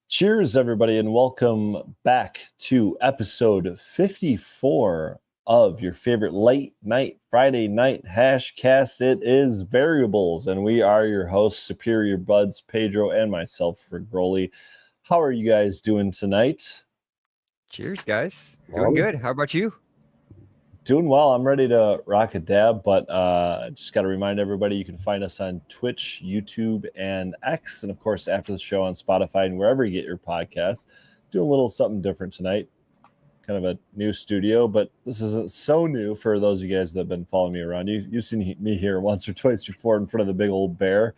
Cheers, everybody, and welcome back to episode 54 of your favorite late night Friday night hash cast. It is Variables, and we are your hosts, Superior Buds, Pedro, and myself, Frigroli. How are you guys doing tonight? Cheers, guys. Doing good. How about you? Doing well. I'm ready to rock a dab, but just got to remind everybody you can find us on Twitch, YouTube, and X, and of course after the show on Spotify and wherever you get your podcasts. Do a little something different tonight. Kind of a new studio, but this isn't so new for those of you guys that have been following me around. You've seen me here once or twice before in front of the big old bear.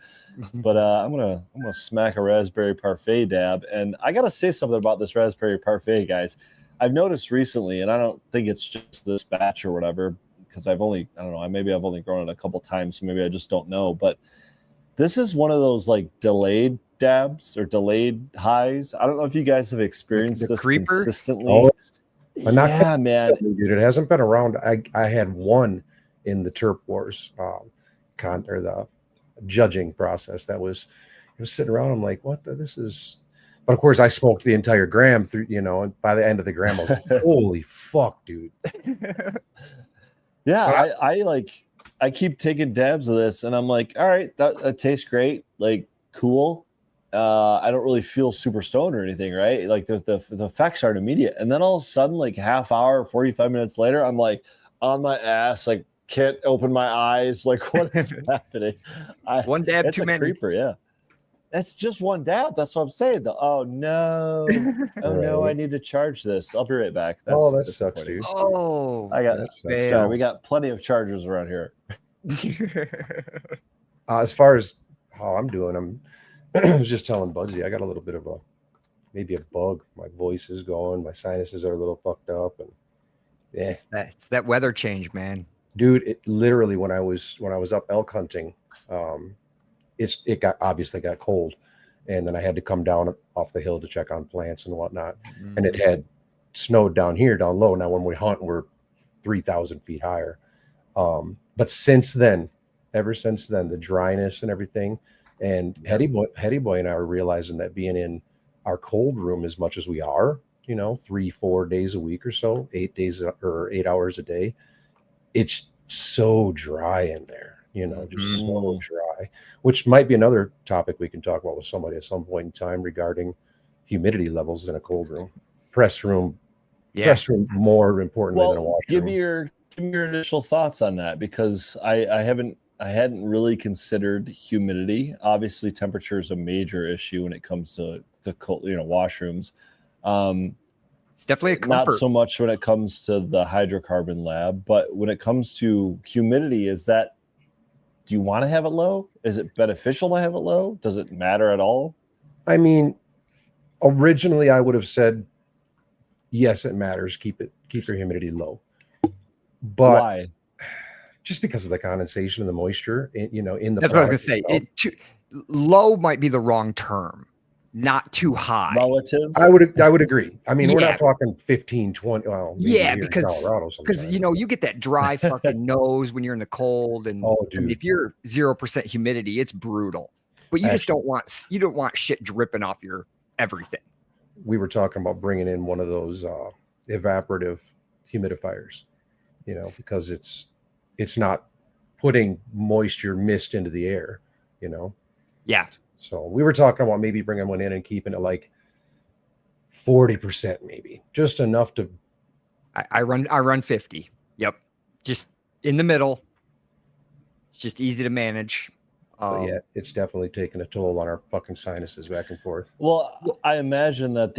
But I'm gonna smack a raspberry parfait dab, and I gotta say something about this raspberry parfait, guys. I've noticed recently, and I don't think it's just this batch or whatever, because I've only grown it a couple times, so maybe I just don't know. But this is one of those like delayed dabs or delayed highs. I don't know if you guys have experienced this creeper? consistently. Oh, yeah, man. Dude, it hasn't been around. I had one in the Terp Wars or the judging process that was sitting around. I'm like, what this is. But of course, I smoked the entire gram through, and by the end of the gram, I was like, holy fuck, dude. Yeah, I keep taking dabs of this, and I'm like, all right, that tastes great, like cool. I don't really feel super stoned or anything, right? Like the effects aren't immediate, and then all of a sudden, like half hour, 45 minutes later, I'm like on my ass, like can't open my eyes, like what is happening? One dab too many. Creeper, yeah. That's just one dab. That's what I'm saying. Oh no! Oh no! I need to charge this. I'll be right back. That sucks, dude. Oh, I got that. Sorry, we got plenty of chargers around here. As far as how I'm doing, I was just telling Bugsy, I got a little bit of maybe a bug. My voice is going. My sinuses are a little fucked up, and yeah, it's that weather change, man. Dude, it literally when I was up elk hunting, it obviously got cold, and then I had to come down off the hill to check on plants and whatnot. And it had snowed down here, down low. Now when we hunt, we're 3,000 feet higher. But ever since then, the dryness and everything, and Hetty Boy and I are realizing that being in our cold room as much as we are, 3-4 days a week or so, 8 hours a day, it's so dry in there. Just so dry, which might be another topic we can talk about with somebody at some point in time regarding humidity levels in a cold room, press room more importantly than a washroom. Give me your initial thoughts on that, because I hadn't really considered humidity. Obviously, temperature is a major issue when it comes to cold, washrooms. It's definitely a comfort. Not so much when it comes to the hydrocarbon lab, but when it comes to humidity, do you want to have it low? Is it beneficial to have it low? Does it matter at all? I mean, originally I would have said, yes, it matters. Keep your humidity low. But why? Just because of the condensation and the moisture, in the. That's what I was going to say. Low might be the wrong term. Not too high. Relative? I would agree. I mean, we're not talking 15, 20. Well, because you get that dry fucking nose when you're in the cold, and if you're 0% humidity, it's brutal. But you just don't want shit dripping off your everything. We were talking about bringing in one of those evaporative humidifiers, because it's not putting moisture mist into the air, Yeah. So we were talking about maybe bringing one in and keeping it like 40%, maybe just enough to. I run 50. Yep, just in the middle. It's just easy to manage. Yeah, it's definitely taking a toll on our fucking sinuses back and forth. Well, I imagine that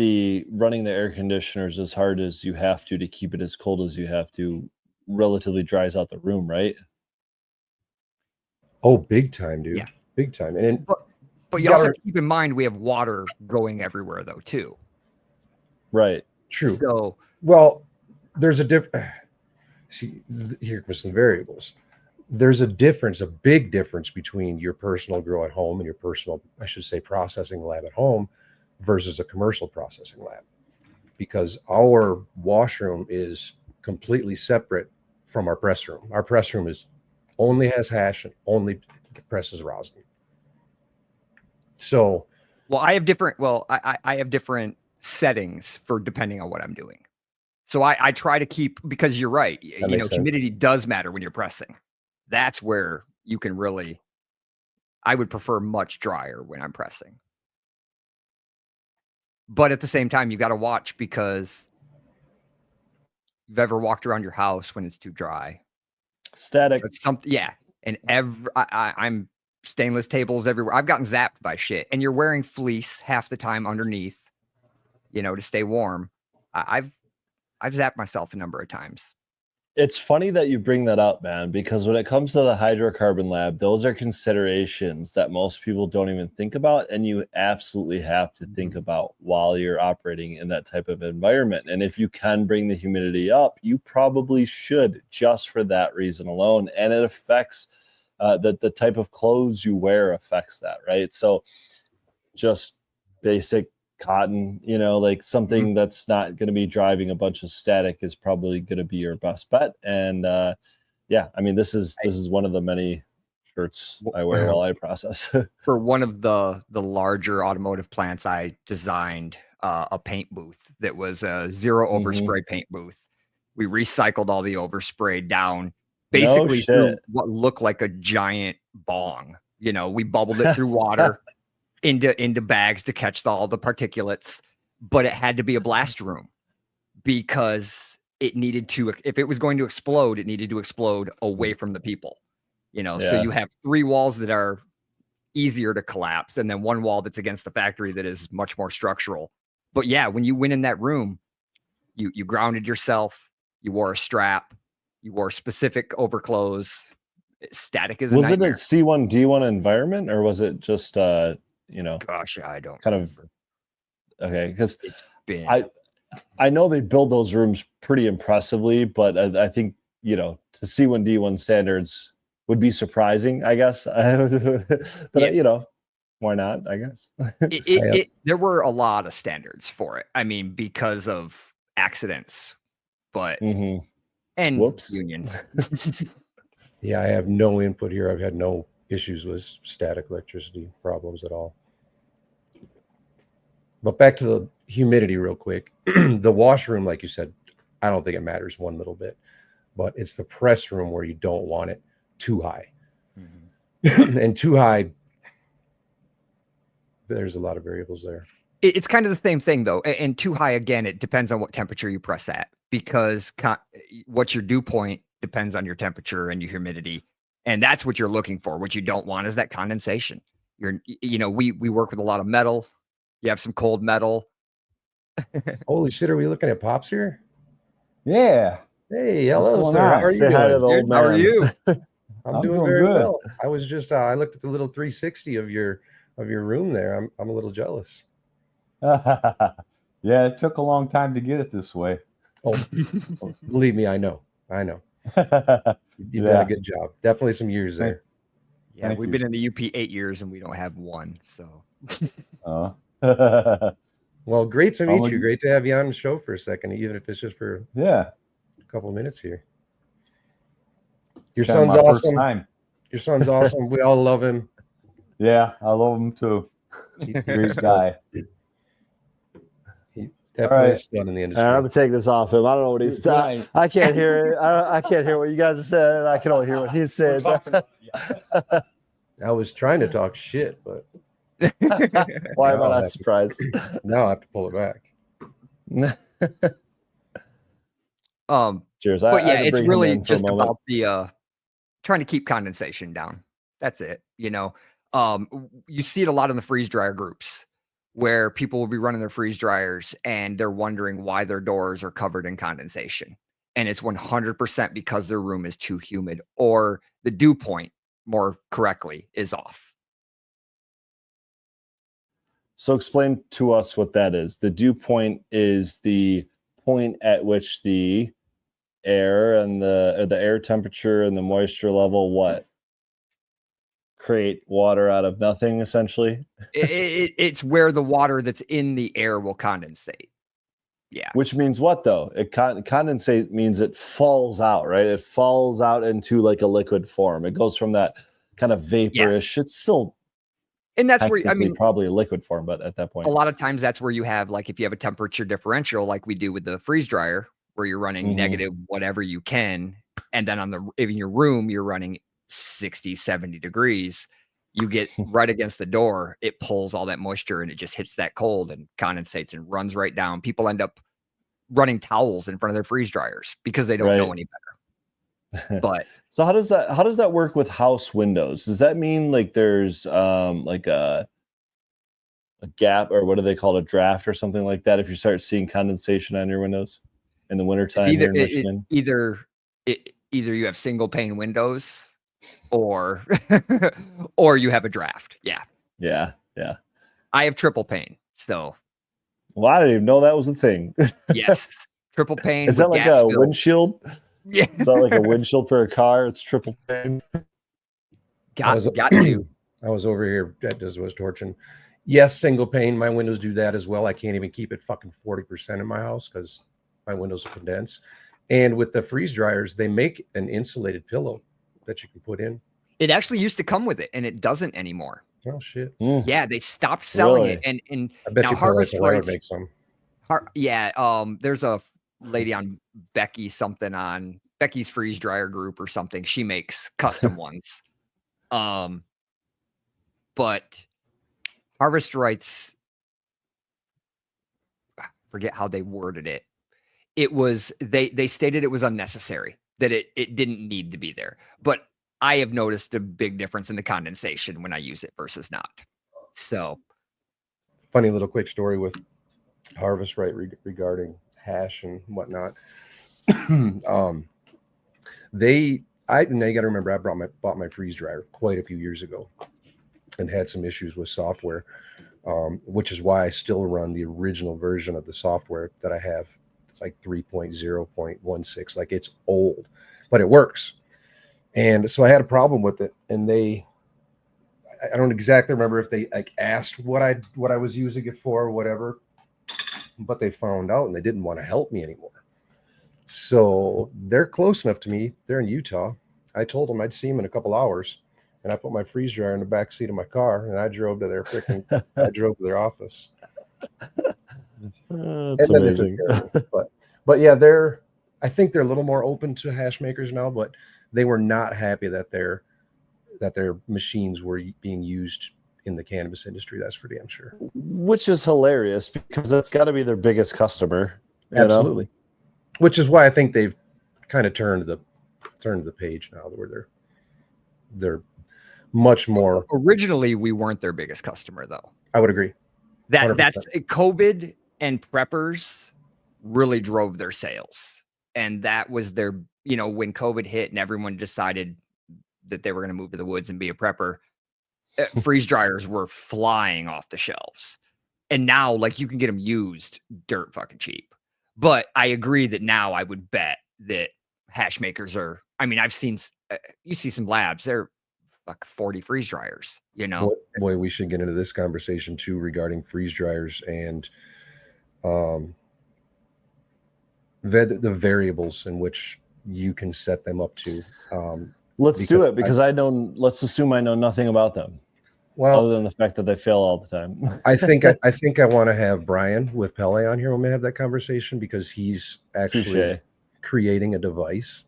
running the air conditioners as hard as you have to keep it as cold as you have to relatively dries out the room, right? Oh, big time, dude. Yeah, big time. But you also have to keep in mind we have water going everywhere, though, too. Right. True. So, well, there's a difference. See, here comes the variables. There's a big difference between your personal grow at home and your personal, I should say, processing lab at home versus a commercial processing lab. Because our washroom is completely separate from our press room. Our press room only has hash and only presses rosin. So Well, I have different. Well, I have different settings for depending on what I'm doing. So I try to keep, because you're right. That makes sense. Humidity does matter when you're pressing. That's where you can really. I would prefer much drier when I'm pressing. But at the same time, you got to watch, because you've ever walked around your house when it's too dry. Static. It's something, yeah. And I'm stainless tables everywhere. I've gotten zapped by shit. And you're wearing fleece half the time underneath, to stay warm. I've zapped myself a number of times. It's funny that you bring that up, man, because when it comes to the hydrocarbon lab, those are considerations that most people don't even think about, and you absolutely have to think about while you're operating in that type of environment. And if you can bring the humidity up, you probably should, just for that reason alone. And it affects the type of clothes you wear affects that, right? So just basic cotton, like something that's not going to be driving a bunch of static is probably going to be your best bet. And yeah, I mean, this is one of the many shirts I wear while I process. For one of the larger automotive plants, I designed a paint booth that was a zero overspray paint booth. We recycled all the overspray down, basically through what looked like a giant bong. We bubbled it through water into bags to catch all the particulates, but it had to be a blast room because it needed to, if it was going to explode, it needed to explode away from the people, so you have 3 walls that are easier to collapse, and then 1 wall that's against the factory that is much more structural. But yeah, when you went in that room, you grounded yourself, you wore a strap, you wore specific overclothes. Static is a nightmare. Was it a C1D1 environment, or was it just gosh, I don't kind of okay, because it's been I know they build those rooms pretty impressively, but I think to C1D1 standards would be surprising, I guess. But why not, I guess. There were a lot of standards for it, I mean, because of accidents, but and whoops, unions. Yeah, I have no input here. I've had no issues with static electricity problems at all. But back to the humidity real quick. The washroom, like you said, I don't think it matters one little bit, but it's the press room where you don't want it too high. And too high, there's a lot of variables there. It's kind of the same thing, though. And too high, again, it depends on what temperature you press at, because what's your dew point depends on your temperature and your humidity. And that's what you're looking for. What you don't want is that condensation. We work with a lot of metal. You have some cold metal. Holy shit, are we looking at Pops here? Yeah. Hey, hello, sir. How are you? Say hi to the old man. How are you? I'm doing very well. I was just I looked at the little 360 of your room there. I'm a little jealous. Yeah, it took a long time to get it this way. Oh, believe me, I know. You've done a good job. Definitely some years there. Yeah, Thank we've you. been in the UP 8 years and we don't have one. So well, great to meet you. Great to have you on the show for a second, even if it's just for a couple of minutes here. Your son's awesome. Your son's awesome. We all love him. Yeah, I love him too. Great guy. He definitely is done in the industry. I'm gonna take this off him. I don't know what he's saying. I can't hear it. I can't hear what you guys are saying. I can only hear what he says. I was trying to talk shit, but why am I not surprised? Now I have to pull it back. Cheers. But yeah, it's really just about the trying to keep condensation down. That's it. You see it a lot in the freeze dryer groups where people will be running their freeze dryers and they're wondering why their doors are covered in condensation. And it's 100% because their room is too humid, or the dew point, more correctly, is off. So explain to us what that is. The dew point is the point at which the air and the air temperature and the moisture level create water out of nothing, essentially. It's where the water that's in the air will condensate. Yeah. Which means what, though? Condensate means it falls out, right? It falls out into like a liquid form. It goes from that kind of vaporish. It's still And that's where, I mean, probably a liquid form, but at that point, a lot of times that's where you have, like, if you have a temperature differential, like we do with the freeze dryer, where you're running negative whatever you can, and then in your room, you're running 60, 70 degrees, you get right against the door, it pulls all that moisture and it just hits that cold and condensates and runs right down. People end up running towels in front of their freeze dryers because they don't know any better. But so how does that work with house windows? Does that mean like there's like a gap, or what do they call it, a draft or something like that, if you start seeing condensation on your windows in the wintertime here in Michigan? Either you have single pane windows or or you have a draft. Yeah. I have triple pane. So well, I didn't even know that was a thing. Yes. Triple pane. Is that like a windshield? Yeah. Is that like a windshield for a car? It's triple pane. Got to. I was over here that was torching. Yes, single pane. My windows do that as well. I can't even keep it fucking 40% in my house because my windows are condensed. And with the freeze dryers, they make an insulated pillow that you can put in. It actually used to come with it, and it doesn't anymore. Oh shit! Yeah, they stopped selling it, and I bet now you Harvest Rights make some. There's a lady on Becky's freeze dryer group or something. She makes custom ones. But Harvest Rights, forget how they worded it. It was they stated it was unnecessary, that it didn't need to be there. But I have noticed a big difference in the condensation when I use it versus not. So, funny little quick story with Harvest Right regarding hash and whatnot. Now you got to remember, I bought my freeze dryer quite a few years ago and had some issues with software, which is why I still run the original version of the software that I have. It's like 3.0.16, like it's old, but it works. And so I had a problem with it, and I don't exactly remember if they like asked what I was using it for or whatever, but they found out and they didn't want to help me anymore. So they're close enough to me. They're in Utah. I told them I'd see them in a couple hours, and I put my freeze dryer in the back seat of my car, and I drove to their office. That's amazing. But yeah, I think they're a little more open to hash makers now, but they were not happy that their machines were being used in the cannabis industry. That's for damn sure. Which is hilarious because that's got to be their biggest customer. Absolutely. Which is why I think they've kind of turned the page now, where they're much more. Originally, we weren't their biggest customer, though. I would agree. That's COVID and preppers really drove their sales, and that was their. When COVID hit and everyone decided that they were going to move to the woods and be a prepper, freeze dryers were flying off the shelves. And now, like, you can get them used dirt fucking cheap. But I agree that now I would bet that hash makers are, I've seen, you see some labs, they're like 40 freeze dryers, Boy, we should get into this conversation too regarding freeze dryers and the variables in which you can set them up to. Let's do it because let's assume I know nothing about them. Well, other than the fact that they fail all the time. I think I want to have Brian with Pele on here when we have that conversation, because he's actually creating a device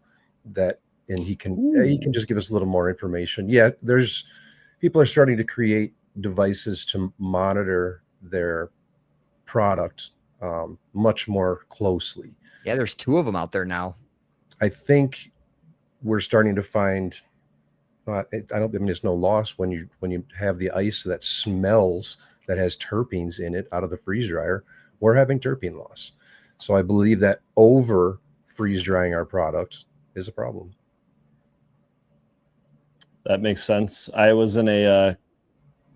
and he can just give us a little more information. Yeah, people are starting to create devices to monitor their product much more closely. Yeah, there's 2 of them out there now. I think we're starting to find. It's no loss when you have the ice that smells, that has terpenes in it out of the freeze dryer. We're having terpene loss. So I believe that over freeze drying our product is a problem. That makes sense. I was in a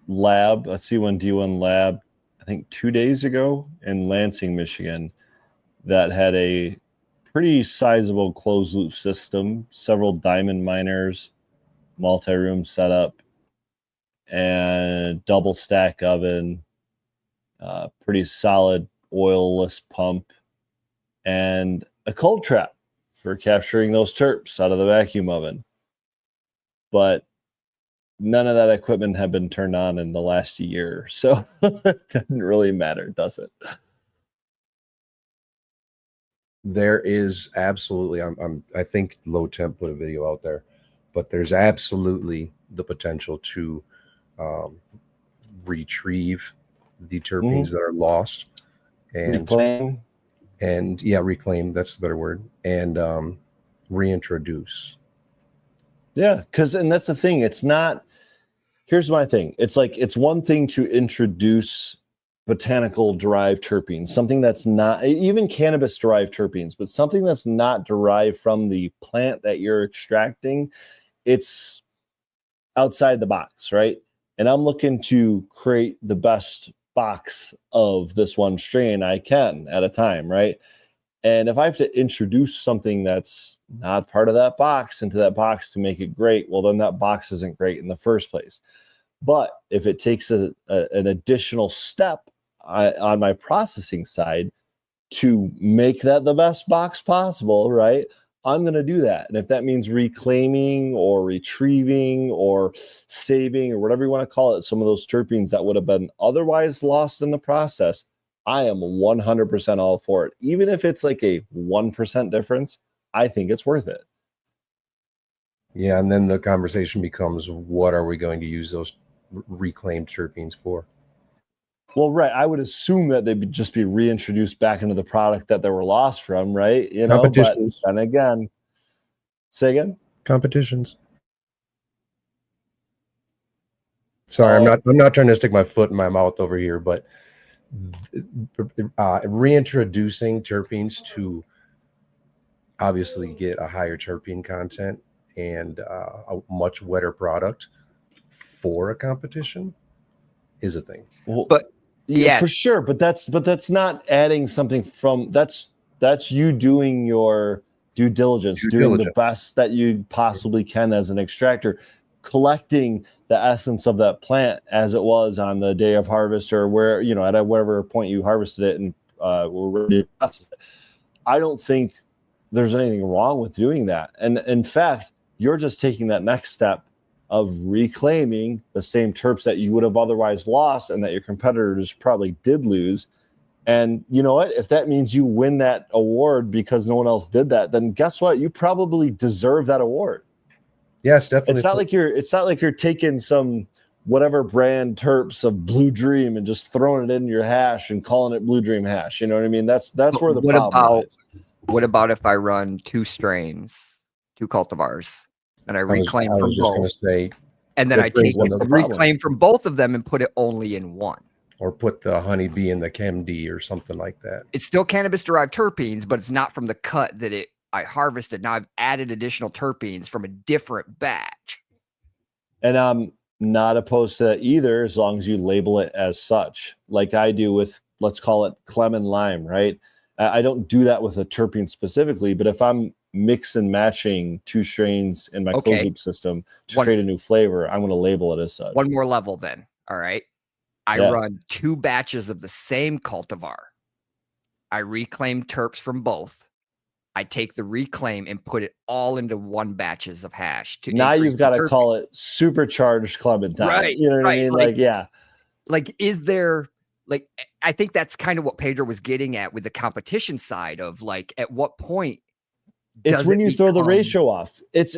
lab, a C1D1 lab, I think 2 days ago in Lansing, Michigan, that had a pretty sizable closed loop system, several diamond miners, multi-room setup, and double stack oven, pretty solid oilless pump, and a cold trap for capturing those terps out of the vacuum oven. But none of that equipment had been turned on in the last year, so it doesn't really matter, does it? There is absolutely, I think Low Temp put a video out there, but there's absolutely the potential to retrieve the terpenes that are lost and reclaim. And yeah, reclaim, that's the better word, and reintroduce. Yeah, and that's the thing. It's not, here's my thing. It's like, it's one thing to introduce botanical derived terpenes, something that's not even cannabis derived terpenes, but something that's not derived from the plant that you're extracting. It's outside the box, right? And I'm looking to create the best box of this one strain I can at a time, right? And if I have to introduce something that's not part of that box into that box to make it great, well, then that box isn't great in the first place. But if it takes an additional step on my processing side to make that the best box possible, right, I'm going to do that. And if that means reclaiming or retrieving or saving or whatever you want to call it, some of those terpenes that would have been otherwise lost in the process, I am 100% all for it. Even if it's like a 1% difference, I think it's worth it. Yeah, and then the conversation becomes, what are we going to use those reclaimed terpenes for? Well, right. I would assume that they'd just be reintroduced back into the product that they were lost from, right? You know, but then again, say again? Competitions. Sorry, I'm not trying to stick my foot in my mouth over here, but reintroducing terpenes to obviously get a higher terpene content and a much wetter product for a competition is a thing. Well, but yeah, for sure. But that's not adding something from, that's you doing your due diligence, doing the best that you possibly can as an extractor, collecting the essence of that plant as it was on the day of harvest, or where, you know, at whatever point you harvested it and were ready to process it. I don't think there's anything wrong with doing that. And in fact, you're just taking that next step of reclaiming the same terps that you would have otherwise lost and that your competitors probably did lose. And you know what? If that means you win that award because no one else did that, then guess what? You probably deserve that award. Yes, definitely. It's not like you're taking some whatever brand terps of Blue Dream and just throwing it in your hash and calling it Blue Dream hash. You know what I mean? That's where the problem is. What about if I run 2 strains, 2 cultivars, and I reclaim from both? And then I take the reclaim from both of them and put it only in one. Or put the honeybee in the ChemD or something like that. It's still cannabis-derived terpenes, but it's not from the cut that I harvested. Now I've added additional terpenes from a different batch. And I'm not opposed to that either, as long as you label it as such, like I do with, let's call it Clem and Lime, right? I don't do that with a terpene specifically, but if I'm mix and matching 2 strains in my closed loop system to create a new flavor, I'm going to label it as such. One more level then. All right. I run 2 batches of the same cultivar. I reclaim terps from both. I take the reclaim and put it all into 1 batches of hash. Now you've got to call it supercharged Clementine. Right. You know what I mean? Like, is there, like, I think that's kind of what Pedro was getting at with the competition side of, like, at what point it's when you throw the ratio off. It's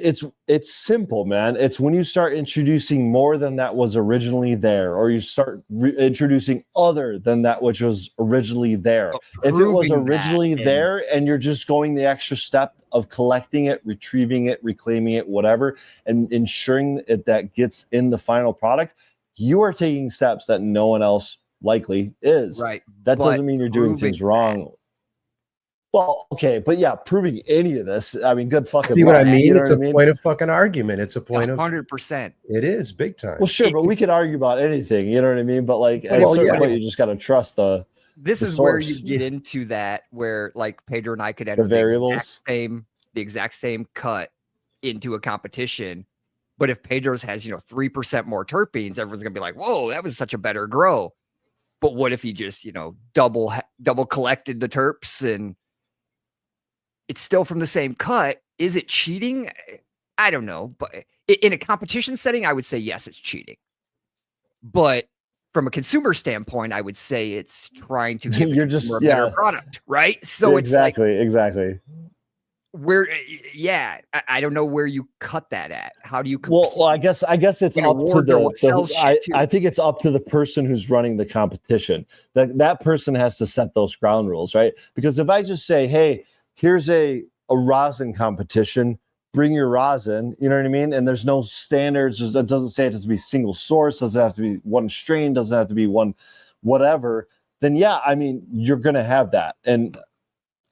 simple, man. It's when you start introducing more than that was originally there, or you start introducing other than that which was originally there. If it was originally there and you're just going the extra step of collecting it, retrieving it, reclaiming it, whatever, and ensuring that gets in the final product, you are taking steps that no one else likely is. Right. That doesn't mean you're doing things wrong. Well, okay, but yeah, proving any of this, I mean, good fucking. See what I mean? It's a point of fucking argument. It's a point 100%. It is big time. Well, sure, but we could argue about anything. You know what I mean? But like, at a certain point, you just got to trust the. This is where you get into that, where like Pedro and I could enter the variables, the exact same cut into a competition. But if Pedro's has 3% more terpenes, everyone's gonna be like, "Whoa, that was such a better grow." But what if he just double collected the terps and it's still from the same cut? Is it cheating? I don't know. But In a competition setting, I would say yes, it's cheating. But from a consumer standpoint, I would say it's trying to give You're just a better product, right? So exactly. Where, I don't know where you cut that at. How do you compete? Well, I guess it's up to the I think it's up to the person who's running the competition. That person has to set those ground rules, right? Because if I just say, hey, here's a rosin competition, bring your rosin, you know what I mean? And there's no standards. It doesn't say it has to be single source, doesn't have to be one strain, doesn't have to be one whatever. Then yeah, I mean, you're going to have that. And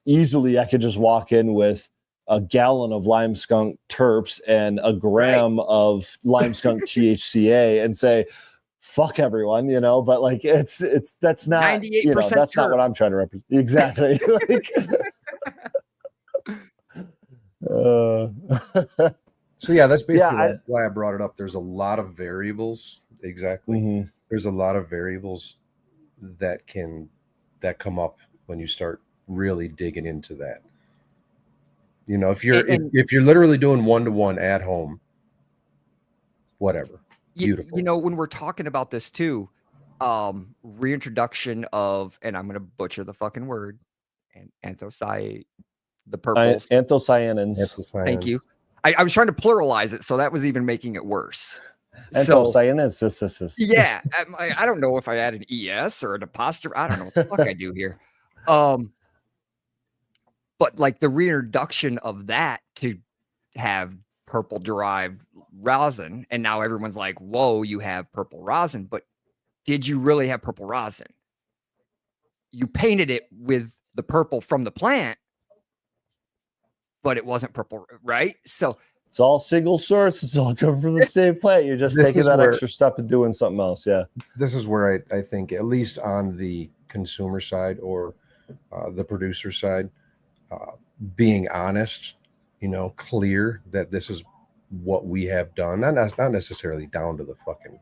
easily I could just walk in with a gallon of lime skunk terps and a gram of lime skunk THCA and say, fuck everyone, you know, but like that's not 98%, you know, that's not what I'm trying to represent. Exactly. So yeah, that's basically why I brought it up. There's a lot of variables. Exactly. Mm-hmm. There's a lot of variables that come up when you start really digging into that. You know, if you're literally doing 1-to-1 at home, whatever. Beautiful. You know, when we're talking about this too, reintroduction of, and I'm gonna butcher the fucking word, and anthocyanins. The purples. Anthocyanins. Thank you. I was trying to pluralize it, so that was even making it worse. Anthocyanins. Yeah. I don't know if I add an ES or an apostrophe. I don't know what the fuck I do here. But like the reintroduction of that to have purple derived rosin, and now everyone's like, whoa, you have purple rosin. But did you really have purple rosin? You painted it with the purple from the plant, but it wasn't purple, right? So it's all single source. It's all coming from the same plant. You're just taking that extra step and doing something else. Yeah. This is where I think, at least on the consumer side or the producer side, being honest, you know, clear that this is what we have done. Not necessarily down to the fucking,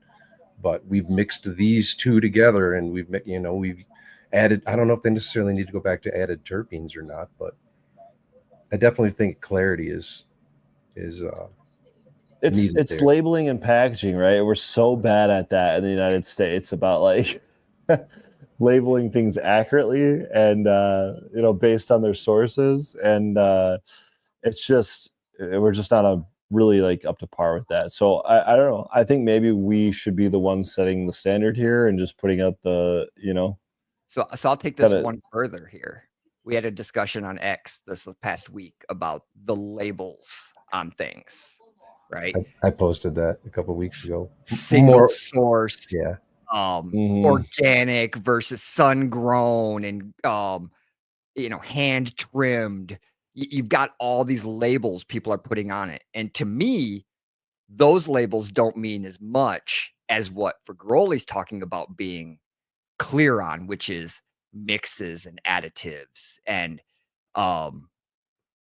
but we've mixed these two together and we've added, I don't know if they necessarily need to go back to added terpenes or not, but I definitely think clarity is it's labeling and packaging, right? We're so bad at that in the United States about like labeling things accurately and you know, based on their sources, and it's just we're just not really like up to par with that. So I don't know. I think maybe we should be the ones setting the standard here and just putting out the, you know. So I'll take this one further here. We had a discussion on X this past week about the labels on things, right? I posted that a couple of weeks ago. Single source, yeah. Organic versus sun grown, and you know, hand trimmed. You've got all these labels people are putting on it, and to me, those labels don't mean as much as what Vergroli's talking about being clear on, which is mixes and additives, and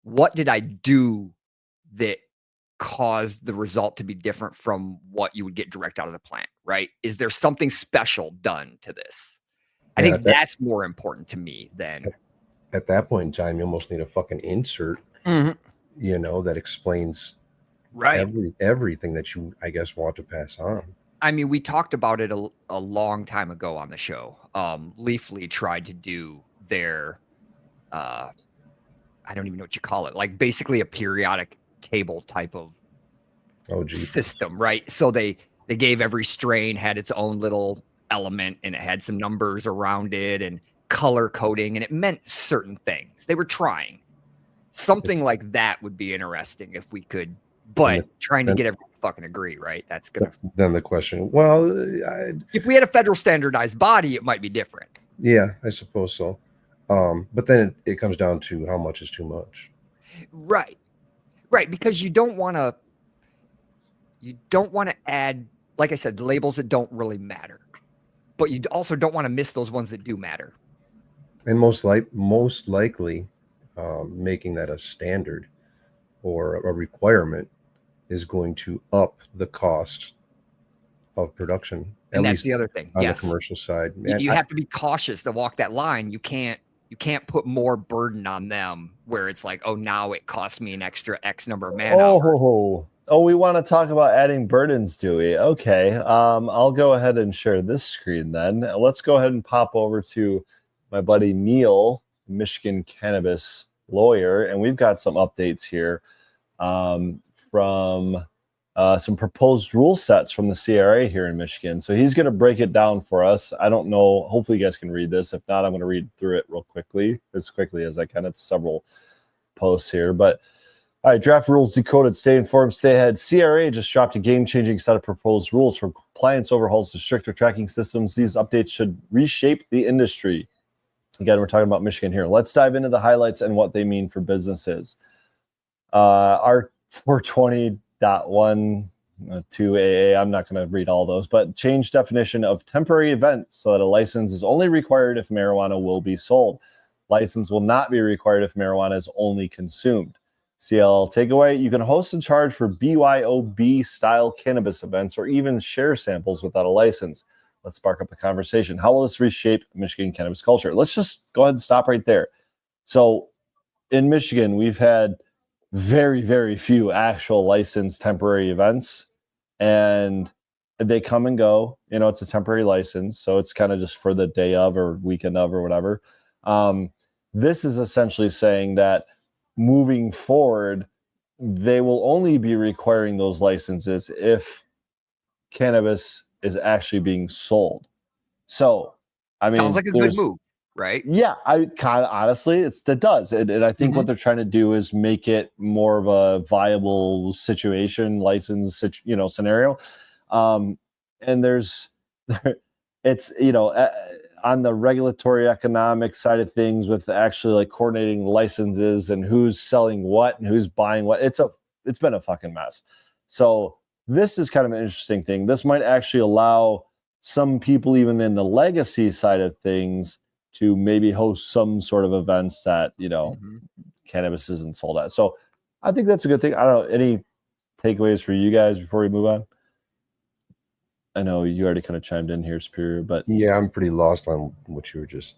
what did I do that caused the result to be different from what you would get direct out of the plant, right? Is there something special done to this? I think that's more important to me than at that point in time. You almost need a fucking insert, you know, that explains everything that you, I guess, want to pass on. I mean, we talked about it a long time ago on the show. Leafly tried to do their, I don't even know what you call it, like basically a periodic table type of system, right? So they gave every strain had its own little element, and it had some numbers around it and color coding, and it meant certain things. They were trying. Something like that would be interesting if we could, but trying to get everyone to fucking agree, right? That's gonna. Then the question, well, if we had a federal standardized body, it might be different. Yeah, I suppose so. But then it comes down to how much is too much. Right, because you don't want to add, like I said, labels that don't really matter, but you also don't want to miss those ones that do matter. And most likely, making that a standard or a requirement is going to up the cost of production. And that's the other thing. On the commercial side, you have to be cautious to walk that line. You can't put more burden on them where it's like, oh, now it costs me an extra X number of man hours. Oh, we want to talk about adding burdens, do we? Okay. I'll go ahead and share this screen then. Let's go ahead and pop over to my buddy Neil, Michigan cannabis lawyer, and we've got some updates here from some proposed rule sets from the CRA here in Michigan. So he's going to break it down for us. I don't know. Hopefully you guys can read this. If not, I'm going to read through it real quickly, as quickly as I can. It's several posts here, but all right, draft rules decoded. Stay informed, stay ahead. CRA just dropped a game-changing set of proposed rules from compliance overhauls to stricter tracking systems. These updates should reshape the industry. Again, we're talking about Michigan here. Let's dive into the highlights and what they mean for businesses. Our 420.1.2 AA, I'm not going to read all those, but change definition of temporary event so that a license is only required if marijuana will be sold. License will not be required if marijuana is only consumed. CLL takeaway, you can host and charge for BYOB style cannabis events or even share samples without a license. Let's spark up a conversation. How will this reshape Michigan cannabis culture? Let's just go ahead and stop right there. So in Michigan, we've had very, very few actual licensed temporary events, and they come and go. You know, it's a temporary license, so it's kind of just for the day of or weekend of or whatever. This is essentially saying that moving forward, they will only be requiring those licenses if cannabis is actually being sold. So, I mean, sounds like a good move, right? Yeah, I kind of honestly, it does, and I think what they're trying to do is make it more of a viable situation, license, scenario. And there's, it's on the regulatory economic side of things with actually like coordinating licenses and who's selling what and who's buying what. It's been a fucking mess. So this is kind of an interesting thing. This might actually allow some people, even in the legacy side of things, to maybe host some sort of events that, cannabis isn't sold at. So I think that's a good thing. I don't know, any takeaways for you guys before we move on? I know you already kind of chimed in here, Superior, but yeah, I'm pretty lost on what you were just.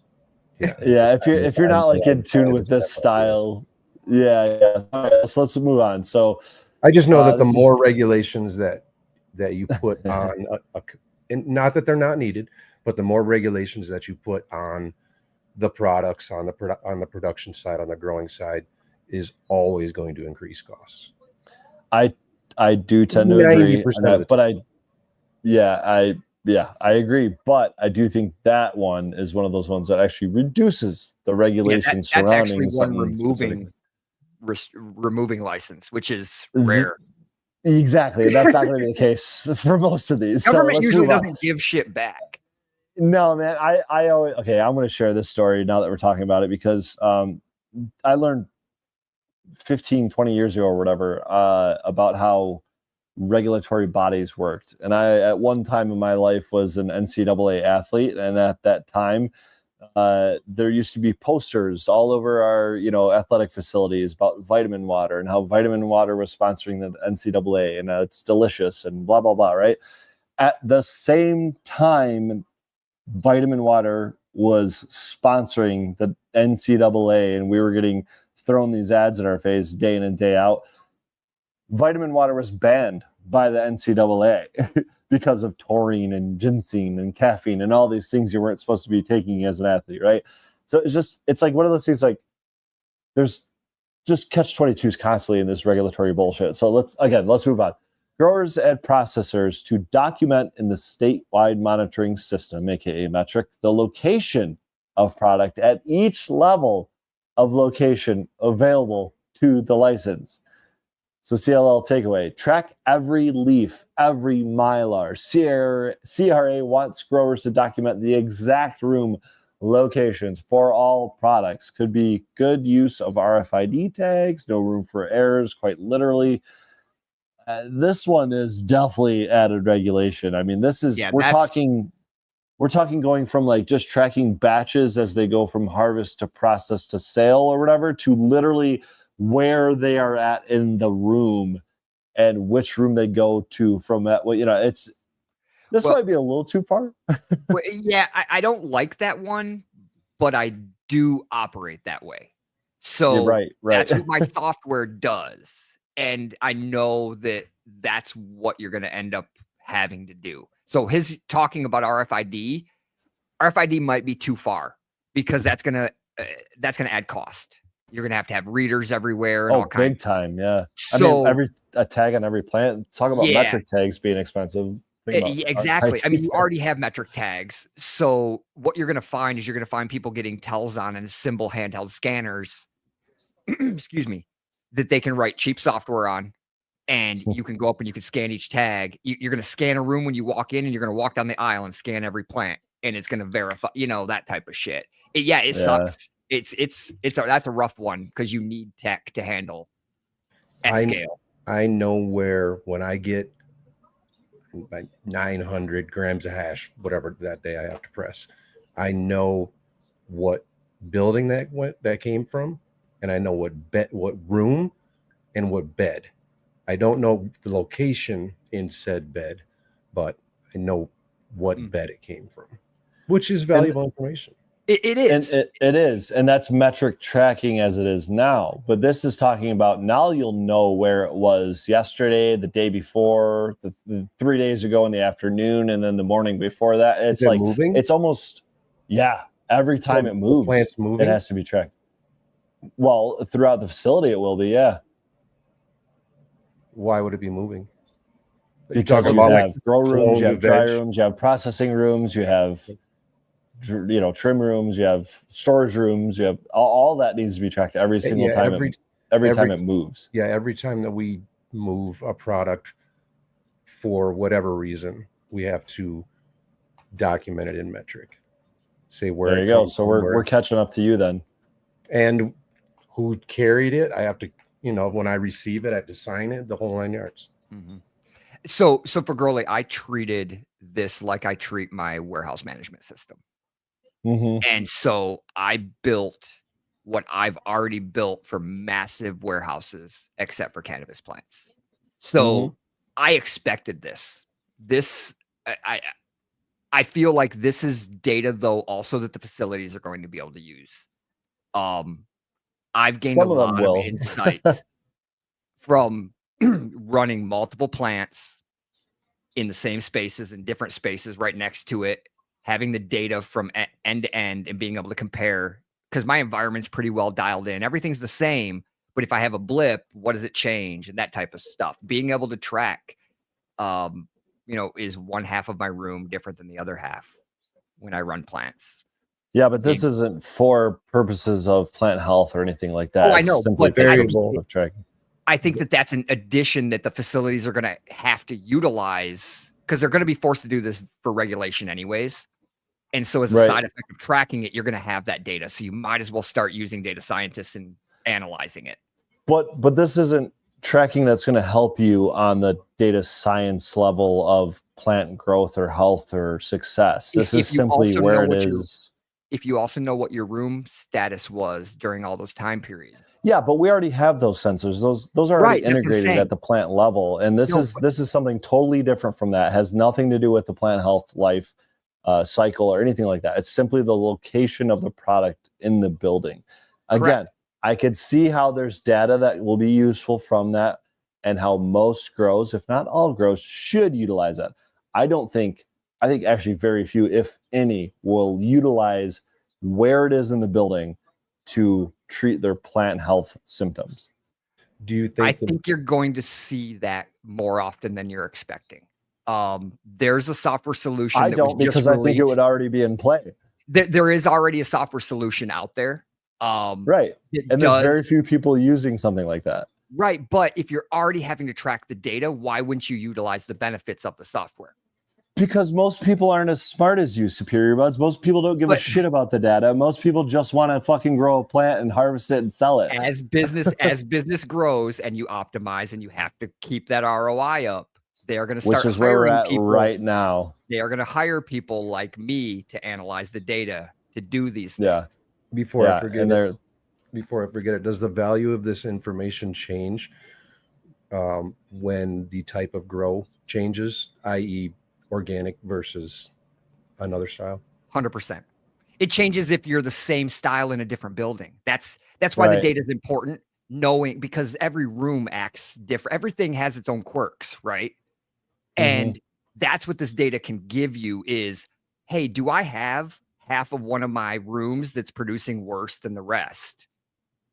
Yeah. If you're not like in tune with this style, yeah. All right, so let's move on. So I just know that the more regulations that you put on, and not that they're not needed, but the more regulations that you put on the products on the production side, on the growing side, is always going to increase costs. I do tend to agree, but I agree, but I do think that one is one of those ones that actually reduces the regulations surrounding something removing license, which is rare. Exactly. That's not going to be the case for most of these. Government usually doesn't give shit back. No, man. I always, okay, I'm going to share this story now that we're talking about it because I learned 15, 20 years ago or whatever about how regulatory bodies worked. And I, at one time in my life, was an NCAA athlete. And at that time, there used to be posters all over our, athletic facilities about vitamin water and how vitamin water was sponsoring the NCAA and it's delicious and blah, blah, blah, right? At the same time, vitamin water was sponsoring the NCAA and we were getting thrown these ads in our face day in and day out. Vitamin water was banned by the NCAA because of taurine and ginseng and caffeine and all these things you weren't supposed to be taking as an athlete, right? So it's like one of those things, like there's just catch-22s constantly in this regulatory bullshit. So let's move on. Growers and processors to document in the statewide monitoring system, aka METRC, the location of product at each level of location available to the license. So CLL takeaway, track every leaf, every mylar. CRA wants growers to document the exact room locations for all products. Could be good use of RFID tags, no room for errors, quite literally. This one is definitely added regulation. I mean, this is, we're talking going from like just tracking batches as they go from harvest to process to sale or whatever, to literally where they are at in the room and which room they go to from that. Well, might be a little too far. Well, yeah, I don't like that one, but I do operate that way. So right. That's what my software does. And I know that that's what you're going to end up having to do. So his talking about RFID might be too far because that's going to add cost. You're going to have readers everywhere. And all kinds. Big time. Yeah. So I mean, a tag on every plant. Talk about metric tags being expensive. Exactly. I mean, you already have metric tags. So what you're going to find is you're going to find people getting tells on and simple handheld scanners, excuse me, that they can write cheap software on. And you can go up and you can scan each tag. You're going to scan a room when you walk in, and you're going to walk down the aisle and scan every plant, and it's going to verify, that type of shit. It sucks. That's a rough one because you need tech to handle at scale. I know where when I get 900 grams of hash, whatever that day I have to press, I know what building that came from, and I know what room and what bed. I don't know the location in said bed, but I know what bed it came from, which is valuable information. It is. And it is. And that's metric tracking as it is now. But this is talking about now you'll know where it was yesterday, the day before, the 3 days ago in the afternoon, and then the morning before that. It's like moving. It's almost, every time it moves, plant's moving. It has to be tracked. Well, throughout the facility, it will be, yeah. Why would it be moving? Because you have grow rooms, you have dry rooms, you have processing rooms, you have trim rooms, you have storage rooms, you have all that needs to be tracked every single time. Every time it moves. Yeah, every time that we move a product for whatever reason, we have to document it in metric. Say where. There you go. So we're catching up to you then. And who carried it? I have to, when I receive it, I have to sign it, the whole 9 yards. Mm-hmm. So for Growly, I treated this like I treat my warehouse management system. Mm-hmm. And so I built what I've already built for massive warehouses, except for cannabis plants. So I expected this. I feel like this is data, though, also that the facilities are going to be able to use. I've gained a lot of insights from running multiple plants in the same spaces and different spaces right next to it, having the data from end to end and being able to compare, because my environment's pretty well dialed in. Everything's the same, but if I have a blip, what does it change? And that type of stuff. Being able to track, is one half of my room different than the other half when I run plants. Yeah, but this isn't for purposes of plant health or anything like that. Oh, I know, simply but variable of tracking. I think that's an addition that the facilities are going to have to utilize because they're going to be forced to do this for regulation anyways. And so as a side effect of tracking it, you're going to have that data. So you might as well start using data scientists and analyzing it. But this isn't tracking that's going to help you on the data science level of plant growth or health or success. This is simply where it is. If you also know what your room status was during all those time periods. Yeah, but we already have those sensors. Those are already integrated at the plant level. And this is something totally different from that. It has nothing to do with the plant health life cycle or anything like that. It's simply the location of the product in the building. Again, I could see how there's data that will be useful from that and how most grows, if not all grows, should utilize that. I think actually very few, if any, will utilize where it is in the building to treat their plant health symptoms. Do you think? I think you're going to see that more often than you're expecting. There's a software solution. I don't, because I think it would already be in play. There is already a software solution out there. Right. And there's very few people using something like that. Right. But if you're already having to track the data, why wouldn't you utilize the benefits of the software? Because most people aren't as smart as you, Superior Buds. Most people don't give a shit about the data. Most people just want to fucking grow a plant and harvest it and sell it. As business grows and you optimize and you have to keep that ROI up, they are going to start hiring, which is where we're at people right now. They are going to hire people like me to analyze the data to do these things. Yeah. Before I forget it, does the value of this information change when the type of grow changes, i.e., organic versus another style? 100%. It changes if you're the same style in a different building. That's why the data is important, knowing, because every room acts different. Everything has its own quirks, right? And that's what this data can give you is, hey, do I have half of one of my rooms that's producing worse than the rest?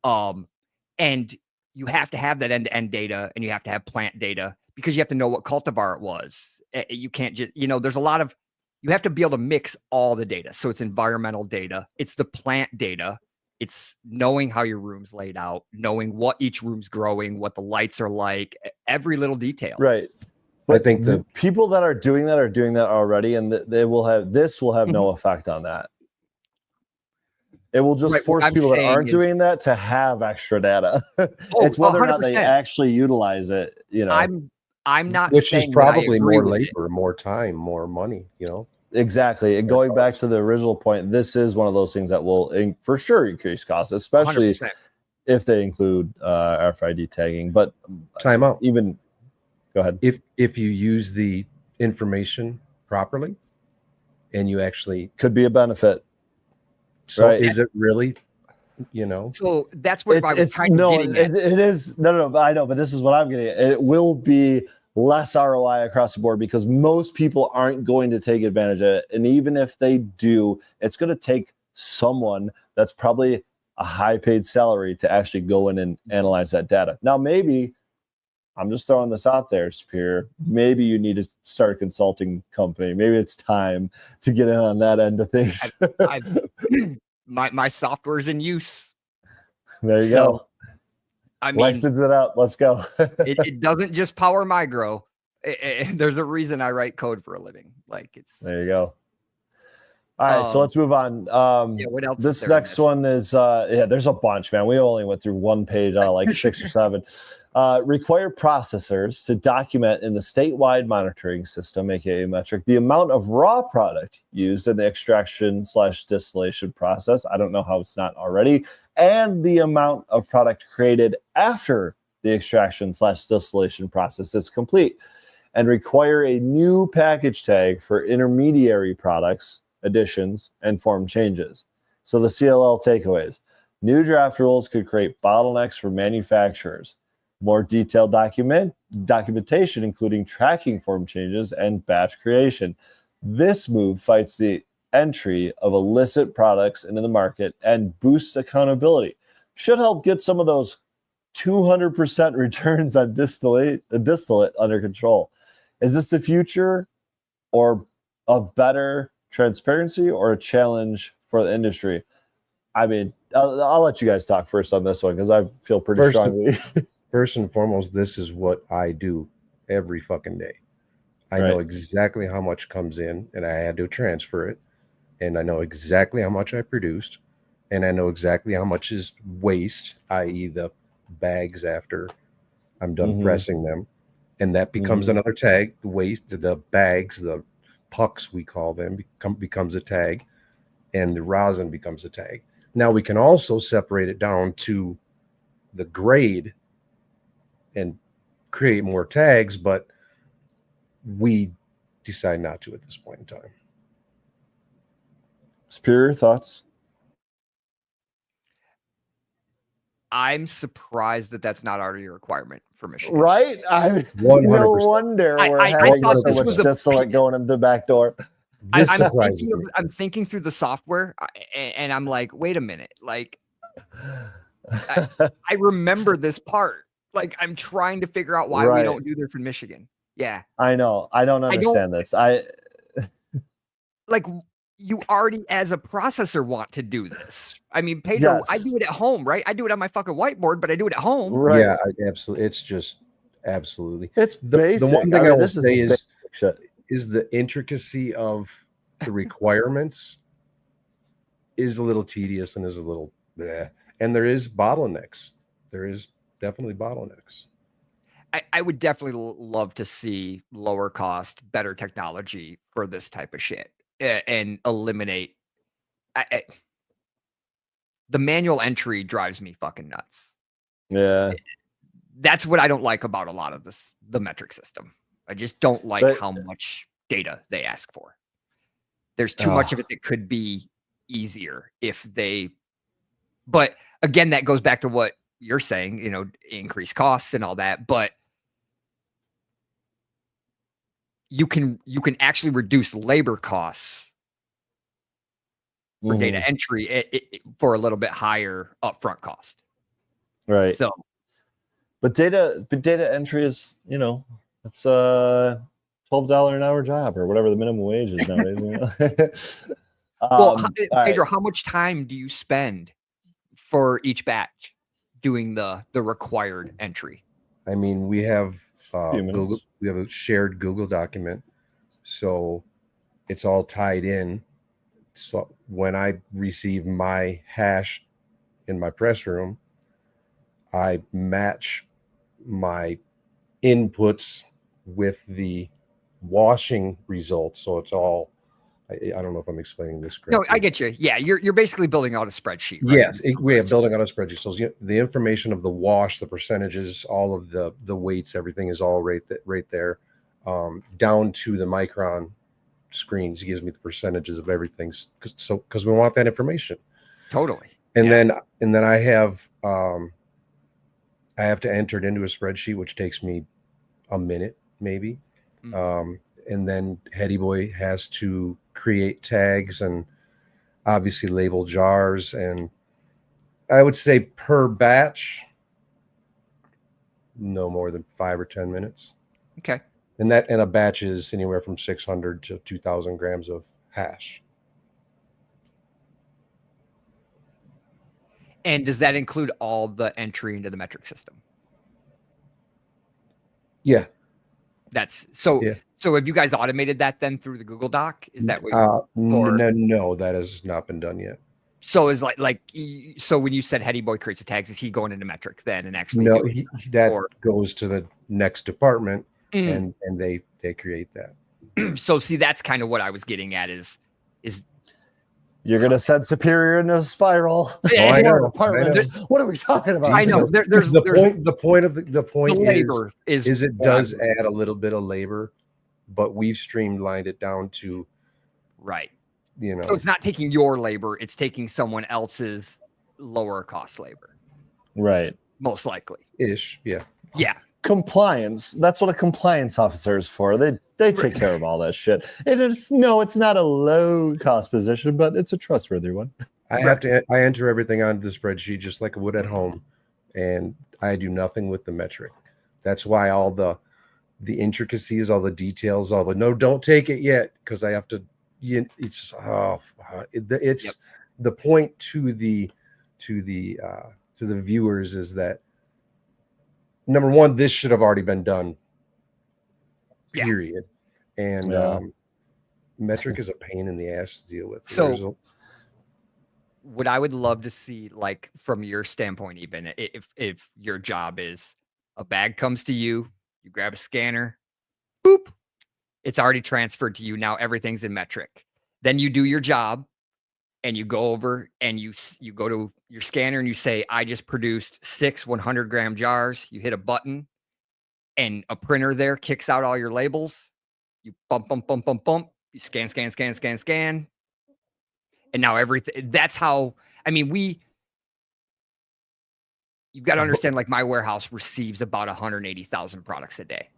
And you have to have that end-to-end data, and you have to have plant data, because you have to know what cultivar it was. You can't just, there's a lot of, you have to be able to mix all the data. So it's environmental data, it's the plant data, it's knowing how your room's laid out, knowing what each room's growing, what the lights are like, every little detail. Right. But I think the people that are doing that already, and this will have no effect on that. It will just force people that aren't doing that to have extra data. It's whether 100%. Or not they actually utilize it. I'm not which saying is probably more labor, more time, more money. Exactly. And going back to the original point, this is one of those things that will for sure increase costs, especially 100%. if they include RFID tagging. But time out. Even go ahead. If you use the information properly, and you actually could be a benefit. So right. Is it really, So that's what I was trying to getting at. It is. No, I know, but this is what I'm getting at. It will be less ROI across the board because most people aren't going to take advantage of it. And even if they do, it's going to take someone that's probably a high paid salary to actually go in and analyze that data. Now, maybe, I'm just throwing this out there, Superior, maybe you need to start a consulting company. Maybe it's time to get in on that end of things. My software's in use. There you go. I mean, license it up. Let's go. it doesn't just power my grow. There's a reason I write code for a living. There you go. All right, so let's move on. What else? This next one is there's a bunch, man. We only went through one page out of like 6 or 7. Require processors to document in the statewide monitoring system, aka METRC, the amount of raw product used in the extraction/distillation process. I don't know how it's not already, and the amount of product created after the extraction/distillation process is complete, and require a new package tag for intermediary products, additions, and form changes. So the CLL takeaways. New draft rules could create bottlenecks for manufacturers. More detailed documentation, including tracking form changes and batch creation. This move fights the entry of illicit products into the market and boosts accountability. Should help get some of those 200% returns on distillate under control. Is this the future or of better transparency or a challenge for the industry? I mean, I'll let you guys talk first on this one because I feel pretty strongly. First and foremost, this is what I do every fucking day. I know exactly how much comes in, and I had to transfer it, and I know exactly how much I produced, and I know exactly how much is waste, i.e. the bags after I'm done pressing them, and that becomes another tag. The waste, the bags, the pucks we call them, becomes a tag, and the rosin becomes a tag. Now we can also separate it down to the grade and create more tags, but we decide not to at this point in time. Superior thoughts? I'm surprised that that's not already a requirement for Michigan. Right? I no wonder we're having so much distillate going in the back door. I'm thinking through the software, and I'm like, wait a minute. Like, I remember this part. Like, I'm trying to figure out why we don't do this in Michigan. Yeah. I know. I don't understand this. Like, you already, as a processor, want to do this. I mean, Pedro, I do it at home, right? I do it on my fucking whiteboard, but I do it at home. Right. Yeah, absolutely. It's just absolutely. It's basic. The one thing I will say is the intricacy of the requirements is a little tedious and is a little bleh. And there is bottlenecks. There is definitely bottlenecks. I would definitely love to see lower cost, better technology for this type of shit and eliminate. The manual entry drives me fucking nuts. Yeah. That's what I don't like about a lot of the metric system. I just don't like how much data they ask for. There's too much of it that could be easier if they, but again, that goes back to what you're saying, you know, increase costs and all that, but you can actually reduce labor costs for data entry for a little bit higher upfront cost. Right. So, but data entry is, you know, it's a $12 an hour job or whatever the minimum wage is nowadays. You know? Well, Pedro, how much time do you spend for each batch doing the required entry? I mean, we have Google. We have a shared Google document, so it's all tied in. So when I receive my hash in my press room, I match my inputs with the washing results. So it's all, I don't know if I'm explaining this correctly. No, I get you. Yeah, you're basically building out a spreadsheet, right? Yes, we are building out a spreadsheet. So the information of the wash, the percentages, all of the weights, everything is all right there, down to the micron screens. He gives me the percentages of everything, because we want that information. Totally. And then I have to enter it into a spreadsheet, which takes me a minute maybe. And then Heady Boy has to create tags and obviously label jars. And I would say per batch, no more than 5 or 10 minutes. Okay. And a batch is anywhere from 600 to 2,000 grams of hash. And does that include all the entry into the metric system? Yeah. That's so. Yeah. So have you guys automated that then through the Google Doc? Is that what? No, that has not been done yet. So is so when you said Heady Boy creates the tags, is he going into metric then and actually? No, that goes to the next department, and they create that. So see, that's kind of what I was getting at is you're going to send Superior into a spiral. Yeah, I know. What are we talking about? I know. There's the point labor is it does add a little bit of labor, but we've streamlined it down to right. You know, so it's not taking your labor; it's taking someone else's lower cost labor. Right. Most likely. Ish. Yeah. Yeah. Compliance. That's what a compliance officer is for. They take care of all that shit. It's not a low cost position, but it's a trustworthy one. I enter everything onto the spreadsheet just like I would at home, and I do nothing with the metric. That's why all the intricacies, all the details, don't take it yet, because I have to. It's the point to the viewers is that, number one, this should have already been done. Period. And metric is a pain in the ass to deal with. So what I would love to see, like from your standpoint, even if your job is a bag comes to you, you grab a scanner, boop, it's already transferred to you. Now everything's in metric. Then you do your job and you go over and you go to your scanner and you say, I just produced 6 100-gram jars. You hit a button and a printer there kicks out all your labels. You bump. You scan. And now everything, that's how, I mean, you've got to understand, like my warehouse receives about 180,000 products a day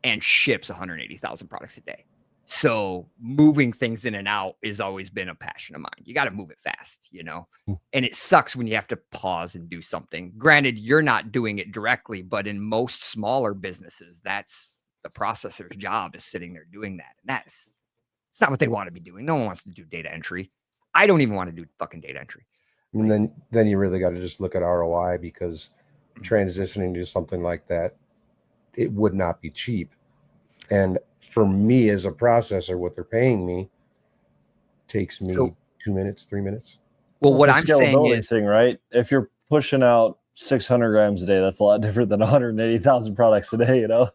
and ships 180,000 products a day. So moving things in and out has always been a passion of mine. You got to move it fast, you know, and it sucks when you have to pause and do something. Granted, you're not doing it directly, but in most smaller businesses, that's the processor's job, is sitting there doing that. And it's not what they want to be doing. No one wants to do data entry. I don't even want to do fucking data entry. And then you really got to just look at ROI, because transitioning to something like that, it would not be cheap. And for me as a processor, what they're paying me takes me 2 minutes, 3 minutes. Well, what I'm saying is, right? If you're pushing out 600 grams a day, that's a lot different than 180,000 products a day, you know?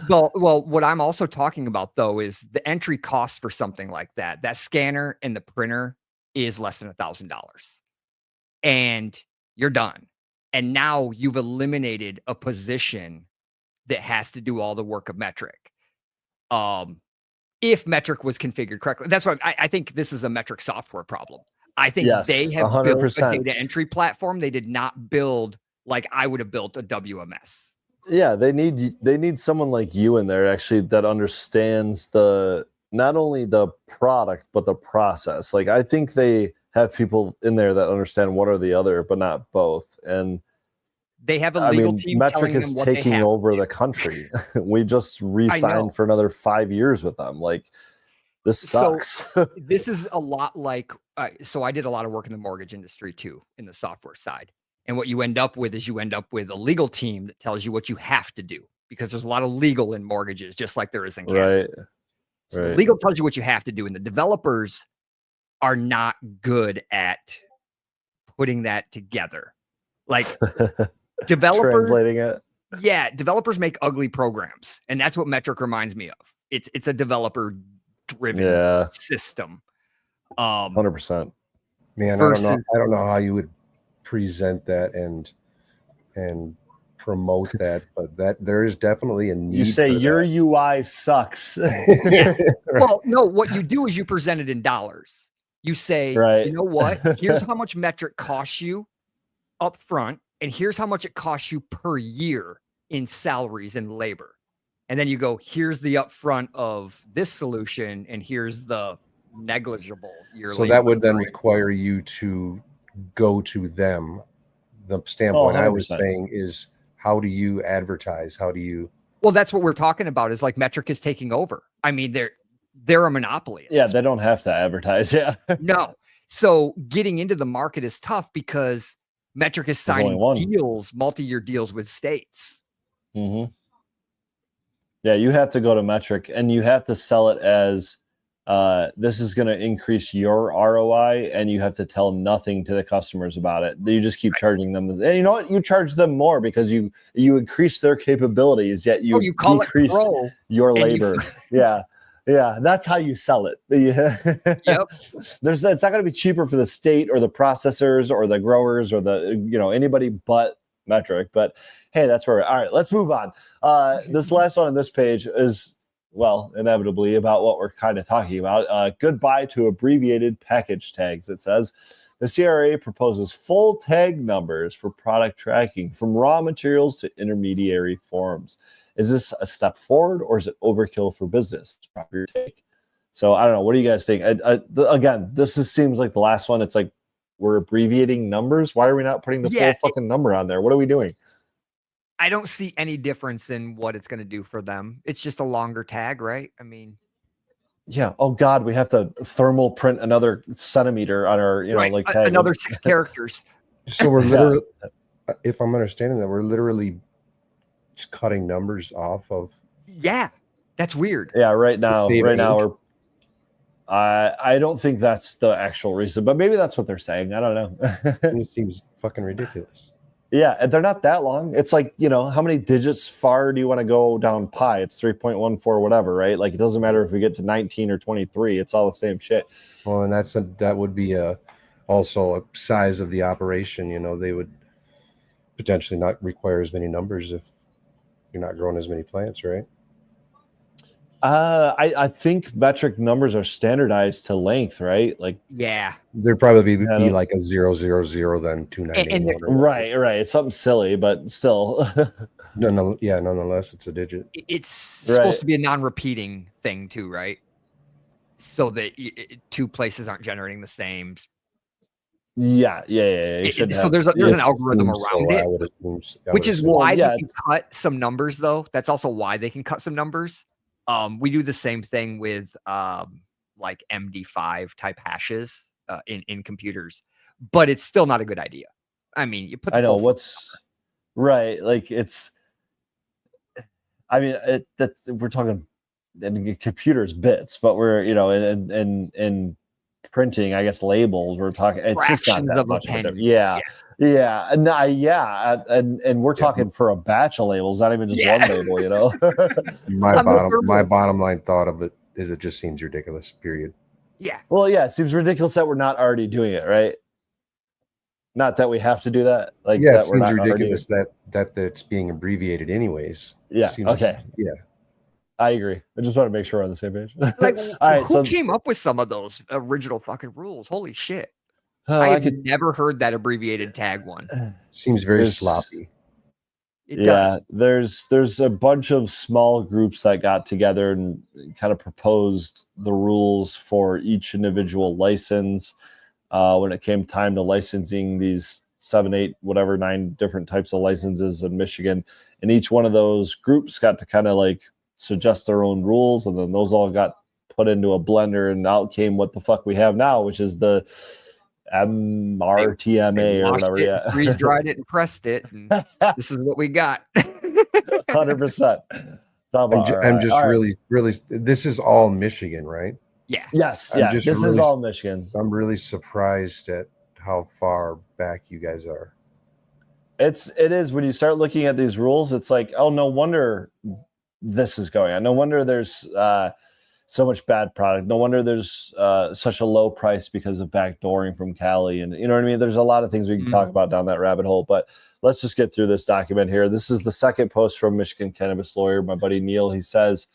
Well, what I'm also talking about though is the entry cost for something like that. That scanner and the printer is less than $1,000, and you're done. And now you've eliminated a position that has to do all the work of metric. If metric was configured correctly, that's why I think this is a metric software problem. I think they have 100%. built a data entry platform. They did not build like I would have built a WMS. Yeah, they need someone like you in there actually that understands not only the product but the process. Like I think they have people in there that understand one or the other, but not both. And they have a legal team. METRC is taking over the country. We just re-signed for another 5 years with them. Like this sucks. So this is a lot like. So I did a lot of work in the mortgage industry too, in the software side. And what you end up with is a legal team that tells you what you have to do, because there's a lot of legal in mortgages, just like there is in Canada. Right. So the legal tells you what you have to do, and the developers are not good at putting that together. Like developers translating it. Yeah, developers make ugly programs, and that's what METRC reminds me of. It's a developer driven system. 100%. Man, I don't know how you would present that and promote that, but that there is definitely a need. You say your UI sucks. Well, no, what you do is you present it in dollars. You say, you know what? Here's how much METRC costs you up front, and here's how much it costs you per year in salaries and labor. And then you go, here's the upfront of this solution, and here's the negligible yearly. So that would then require you to go to them. The standpoint I was saying is, how do you advertise? How do you? Well, that's what we're talking about, is like METRC is taking over. I mean, they're a monopoly. Yeah, they don't have to advertise. Yeah. No. So getting into the market is tough because METRC is signing deals, multi-year deals with states. Mm-hmm. Yeah, you have to go to METRC and you have to sell it as this is going to increase your ROI, and you have to tell nothing to the customers about it. You just keep charging them. And you know what? You charge them more because you increase their capabilities, yet you decrease your labor. Yeah, that's how you sell it. Yep. It's not going to be cheaper for the state or the processors or the growers or anybody but METRC. But hey, that's where. All right, let's move on. This last one on this page is, well, inevitably about what we're kind of talking about. Goodbye to abbreviated package tags. It says the CRA proposes full tag numbers for product tracking from raw materials to intermediary forms. Is this a step forward, or is it overkill for business? Drop your take. So I don't know. What do you guys think? Again, this seems like the last one. It's like we're abbreviating numbers. Why are we not putting the full fucking number on there? What are we doing? I don't see any difference in what it's going to do for them. It's just a longer tag, right? I mean, yeah. Oh God, we have to thermal print another centimeter on our, like tag. Another 6 characters. So we're literally, if I'm understanding that, we're literally just cutting numbers off of. Yeah, that's weird. Yeah, right now we're. I don't think that's the actual reason, but maybe that's what they're saying. I don't know. It seems fucking ridiculous. Yeah, and they're not that long. It's like, how many digits far do you want to go down pi? It's 3.14, whatever, right? Like, it doesn't matter if we get to 19 or 23. It's all the same shit. Well, and that would be also a size of the operation. They would potentially not require as many numbers if you're not growing as many plants, right? I think METRC numbers are standardized to length, right? Like, yeah, there'd probably be like a 000, then 291. Right. It's something silly, but still. Nonetheless, it's a digit. It's supposed to be a non-repeating thing too, right? So that two places aren't generating the same. Yeah. So there's an algorithm around it, which is why they can cut some numbers, though. That's also why they can cut some numbers. We do the same thing with like MD5 type hashes in computers, but it's still not a good idea. I mean, you put. I know what's right. Like we're talking in computers bits, but we're in printing, I guess labels. We're talking. It's just not that much. Yeah. And we're talking for a batch of labels, not even just one label. My bottom line thought of it is it just seems ridiculous. Period. Yeah. Well, yeah, it seems ridiculous that we're not already doing it, right? Not that we have to do that. Like, yeah, that it seems ridiculous that it's being abbreviated anyways. Yeah. Okay. Yeah. I agree. I just want to make sure we're on the same page. Like, all right. Who came up with some of those original fucking rules? Holy shit. I've never heard that abbreviated tag one. Seems very sloppy. It does. There's a bunch of small groups that got together and kind of proposed the rules for each individual license when it came time to licensing these 7, 8, whatever, 9 different types of licenses in Michigan. And each one of those groups got to kind of like suggest their own rules. And then those all got put into a blender, and out came what the fuck we have now, which is the MRTMA or whatever. Freeze dried it and pressed it. And this is what we got. 100%. I'm just really, this is all Michigan, right? Yeah. Yes. Yeah. This is all Michigan. I'm really surprised at how far back you guys are. It is when you start looking at these rules, it's like, oh, no wonder this is going on. No wonder there's so much bad product. No wonder there's such a low price because of backdooring from Cali. And you know what I mean? There's a lot of things we can talk about down that rabbit hole, but let's just get through this document here. This is the second post from Michigan cannabis lawyer, my buddy Neil. He says,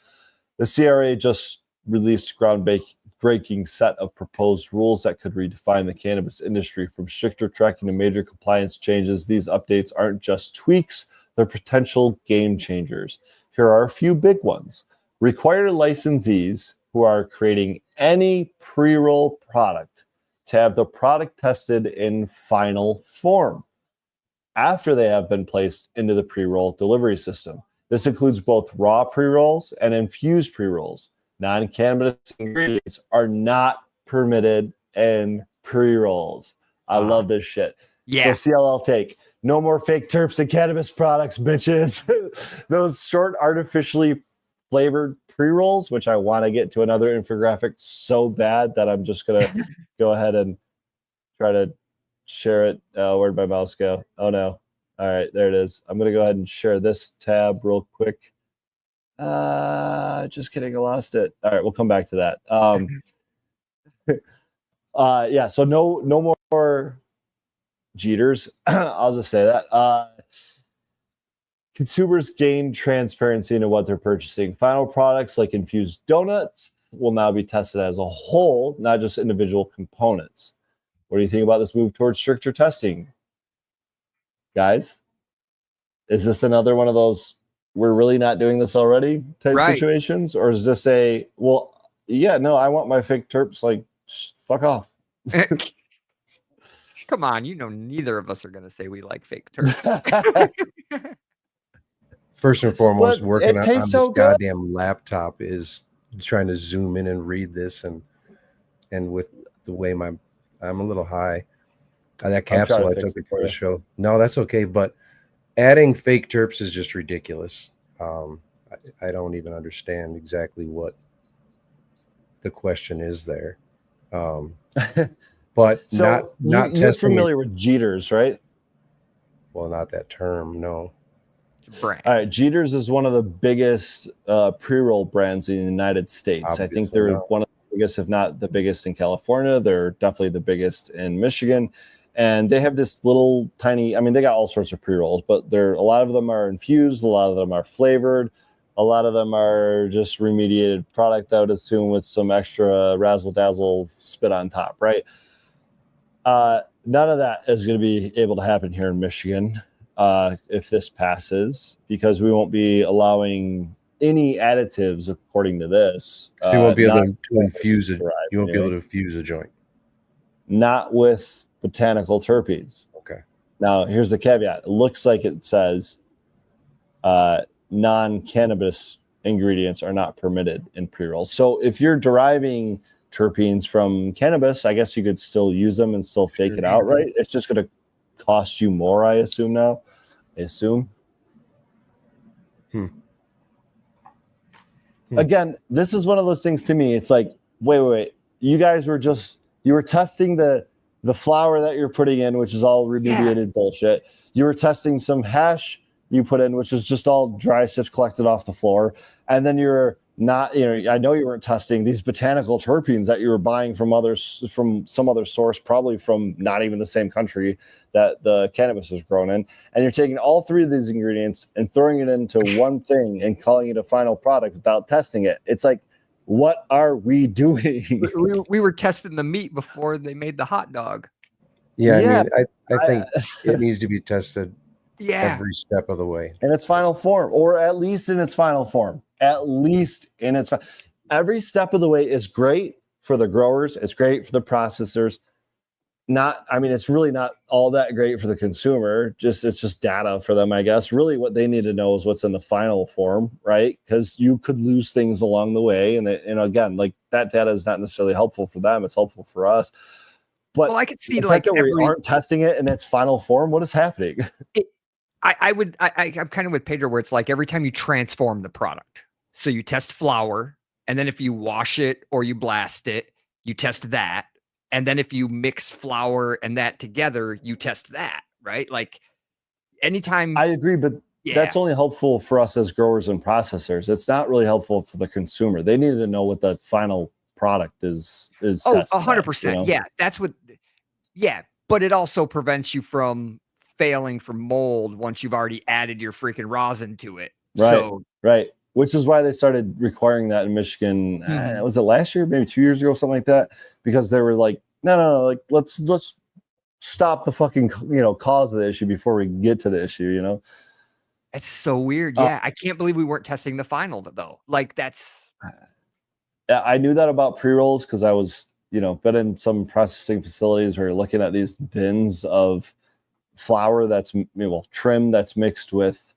the CRA just released groundbreaking set of proposed rules that could redefine the cannabis industry from stricter tracking to major compliance changes. These updates aren't just tweaks, they're potential game changers. Here are a few big ones. Require licensees who are creating any pre-roll product to have the product tested in final form after they have been placed into the pre-roll delivery system. This includes both raw pre-rolls and infused pre-rolls. Non-cannabis ingredients are not permitted in pre-rolls. I love this shit. Yeah. So CLL take. No more fake terps in cannabis products, bitches. Those short, artificially flavored pre-rolls, which I want to get to another infographic so bad that I'm just going to go ahead and try to share it. Where'd my mouse go? Oh, no. All right, there it is. I'm going to go ahead and share this tab real quick. Just kidding. I lost it. All right, we'll come back to that. Yeah, so no more Jeters. I'll just say that. Consumers gain transparency into what they're purchasing. Final products like infused donuts will now be tested as a whole, not just individual components. What do you think about this move towards stricter testing? Guys, is this another one of those we're really not doing this already type situations? Or is this a, well, yeah, no, I want my fake terps, like, fuck off. Come on, neither of us are going to say we like fake terps. First and foremost, working on this goddamn laptop is trying to zoom in and read this, and with the way I'm a little high. That capsule I took before the show. No, that's okay, but adding fake terps is just ridiculous. I don't even understand exactly what the question is there. But so not you're familiar with Jeters, right? Well, not that term, no. Brand. All right, Jeters is one of the biggest pre-roll brands in the United States. Obviously, I think they're one of the biggest, if not the biggest, in California. They're definitely the biggest in Michigan. And they have this little tiny, I mean, they got all sorts of pre-rolls, but a lot of them are infused, a lot of them are flavored, a lot of them are just remediated product, I would assume, with some extra razzle-dazzle spit on top, right? None of that is going to be able to happen here in Michigan if this passes, because we won't be allowing any additives according to this. So you won't be able to infuse it. You won't be able to infuse a joint. Not with botanical terpenes. Okay. Now, here's the caveat. It looks like it says non-cannabis ingredients are not permitted in pre-rolls. So if you're deriving terpenes from cannabis, I guess you could still use them and still fake it out, right? It's just going to cost you more, I assume now. Again, this is one of those things to me. It's like, wait. You guys were testing the flour that you're putting in, which is all remediated bullshit. You were testing some hash you put in, which is just all dry sift collected off the floor. And then you're not, I know you weren't testing these botanical terpenes that you were buying from some other source, probably from not even the same country that the cannabis is grown in. And you're taking all three of these ingredients and throwing it into one thing and calling it a final product without testing it. It's like, what are we doing? We were testing the meat before they made the hot dog. Yeah, I mean, I think it needs to be tested every step of the way. In its final form, or at least in its final form. Every step of the way is great for the growers. It's great for the processors. It's really not all that great for the consumer. It's just data for them, I guess. Really what they need to know is what's in the final form, right? Because you could lose things along the way. And again, like that data is not necessarily helpful for them. It's helpful for us. But I could see the fact that we aren't testing it in its final form, what is happening? I'm kind of with Pedro where it's like every time you transform the product. So you test flour, and then if you wash it or you blast it, you test that. And then if you mix flour and that together, you test that, right? Like anytime. I agree, but that's only helpful for us as growers and processors. It's not really helpful for the consumer. They need to know what the final product is. 100%. Yeah, that's what. Yeah, but it also prevents you from failing from mold once you've already added your freaking rosin to it. Right. Which is why they started requiring that in Michigan. Was it last year? Maybe 2 years ago, something like that. Because they were like, no, like let's stop the fucking cause of the issue before we get to the issue. It's so weird. Yeah, I can't believe we weren't testing the final though. Like that's. I knew that about pre-rolls because I was been in some processing facilities where you're looking at these bins of flour that's trim that's mixed with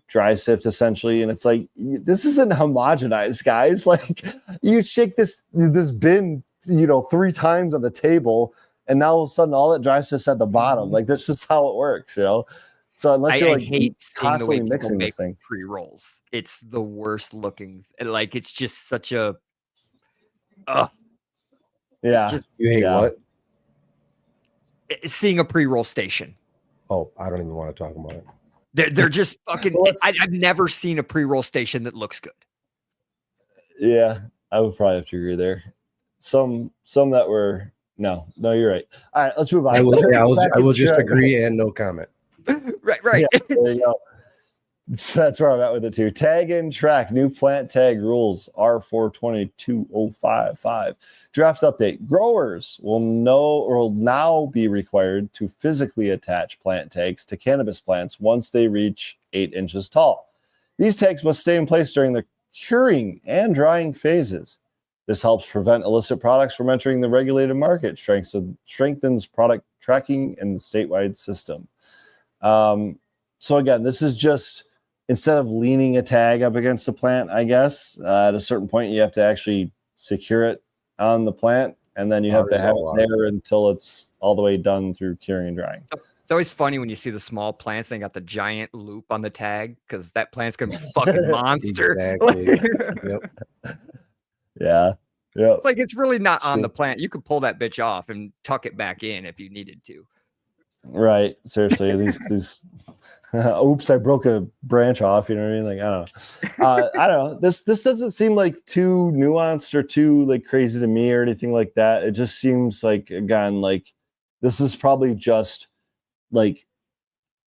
dry sift essentially, and it's like this isn't homogenized, guys. Like you shake this bin 3 times on the table and now all of a sudden all that dry sift's at the bottom. Like that's just how it works, So unless you're like constantly mixing this thing, pre-rolls, it's the worst looking. Like it's just such a you hate what? Seeing a pre-roll station. Oh, I don't even want to talk about it. They're just fucking. I've never seen a pre-roll station that looks good. Yeah, I would probably have to agree there. Some that were no, you're right. All right, let's move on. I will just agree and no comment. Right. Yeah, there you go. That's where I'm at with it too. Tag and track new plant tag rules R422.055. Draft update. Growers will now be required to physically attach plant tags to cannabis plants once they reach 8 inches tall. These tags must stay in place during the curing and drying phases. This helps prevent illicit products from entering the regulated market, strengthens product tracking in the statewide system. So again, this is just instead of leaning a tag up against the plant, I guess, at a certain point, you have to actually secure it on the plant, and then you have to have it there until it's all the way done through curing and drying. It's always funny when you see the small plants, they got the giant loop on the tag because that plant's going to be a fucking monster. Exactly. Yep. Yeah. It's like it's really not on the plant. You could pull that bitch off and tuck it back in if you needed to. Right. Seriously, these oops, I broke a branch off, you know what I mean? Like, I don't know. This doesn't seem like too nuanced or too like crazy to me or anything like that. It just seems like, again, like this is probably just like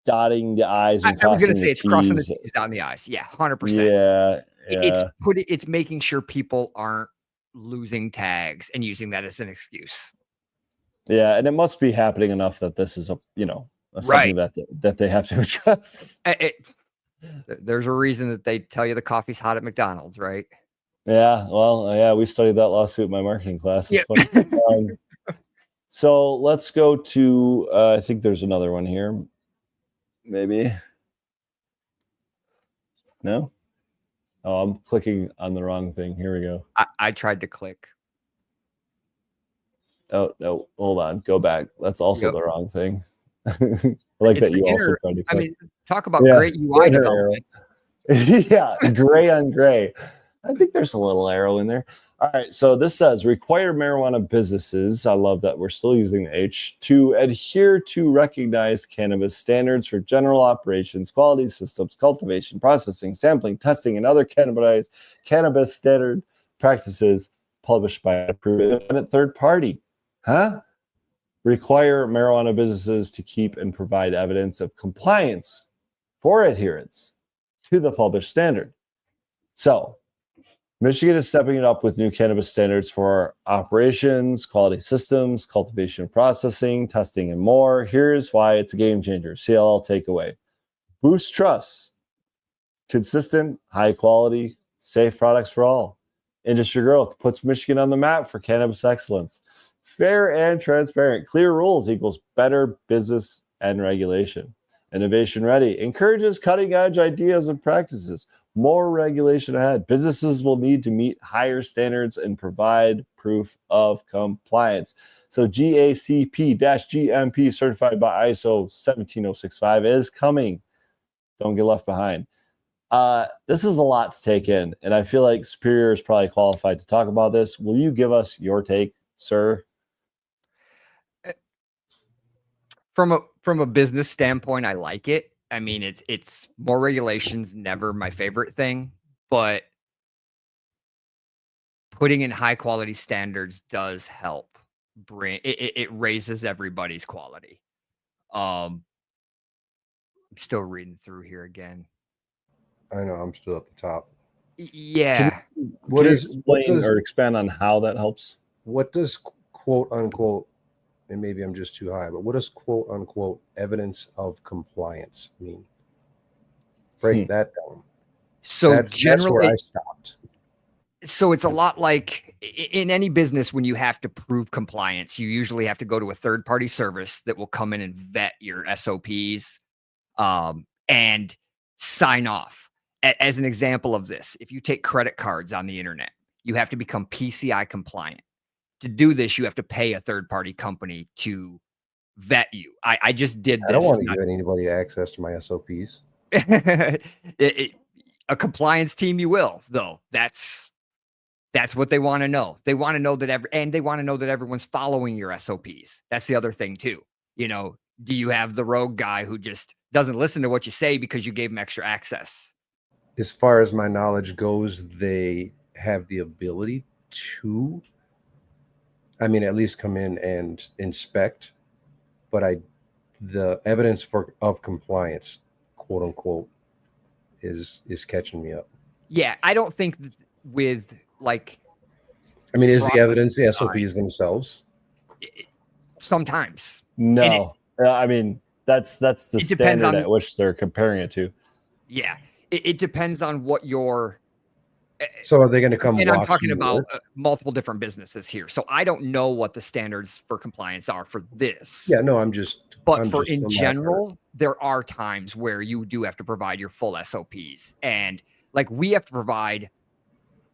dotting the I's and I was going to say it's crossing the T's, dotting the I's. Yeah, 100%. Yeah. It's making sure people aren't losing tags and using that as an excuse. Yeah, and it must be happening enough that this is something that they have to address. There's a reason that they tell you the coffee's hot at McDonald's, right? Yeah, well, we studied that lawsuit in my marketing class. It's fun. So let's go to, I think there's another one here. Maybe. No? Oh, I'm clicking on the wrong thing. Here we go. I tried to click. Oh, no, hold on. Go back. That's also the wrong thing. I like it's that you also tried to click. I mean, talk about great UI development. Yeah, gray on gray. I think there's a little arrow in there. All right, so this says require marijuana businesses, I love that we're still using the H, to adhere to recognized cannabis standards for general operations, quality systems, cultivation, processing, sampling, testing, and other cannabis standard practices published by an approved independent third party. Require marijuana businesses to keep and provide evidence of compliance for adherence to the published standard. So Michigan is stepping it up with new cannabis standards for operations, quality systems, cultivation and processing, testing, and more. Here's why it's a game changer. CLL takeaway. Boost trust. Consistent, high quality, safe products for all. Industry growth puts Michigan on the map for cannabis excellence. Fair and transparent. Clear rules equals better business and regulation. Innovation ready. Encourages cutting edge ideas and practices. More regulation ahead. Businesses will need to meet higher standards and provide proof of compliance. So GACP-GMP certified by ISO 17065 is coming. Don't get left behind. This is a lot to take in, and I feel like Superior is probably qualified to talk about this. Will you give us your take, sir? From a business standpoint, I like it. I mean, it's more regulations, never my favorite thing, but putting in high quality standards does help bring it raises everybody's quality. I'm still reading through here again. I know, I'm still at the top. Yeah. What does expand on how that helps? What does quote unquote, and maybe I'm just too high, but what does quote unquote evidence of compliance mean? Break that down. So that's where I stopped. So it's a lot like in any business, when you have to prove compliance, you usually have to go to a third-party service that will come in and vet your SOPs and sign off. As an example of this, if you take credit cards on the internet, you have to become PCI compliant. To do this, you have to pay a third-party company to vet you. I just did this. I don't want to give anybody access to my SOPs. A compliance team, you will, though. That's what they want to know. They want to know that they want to know that everyone's following your SOPs. That's the other thing too. You know, do you have the rogue guy who just doesn't listen to what you say because you gave him extra access? As far as my knowledge goes, they have the ability to, I mean, at least come in and inspect, but the evidence of compliance, quote unquote, is catching me up. Yeah, I don't think with like, I mean, is the evidence the SOPs themselves? Sometimes. No, I mean, that's the standard at which they're comparing it to. Yeah, it depends on what your. So are they going to come? And I'm talking about multiple different businesses here, so I don't know what the standards for compliance are for this. Yeah, no, I'm just. But in general, there are times where you do have to provide your full SOPs, and like we have to provide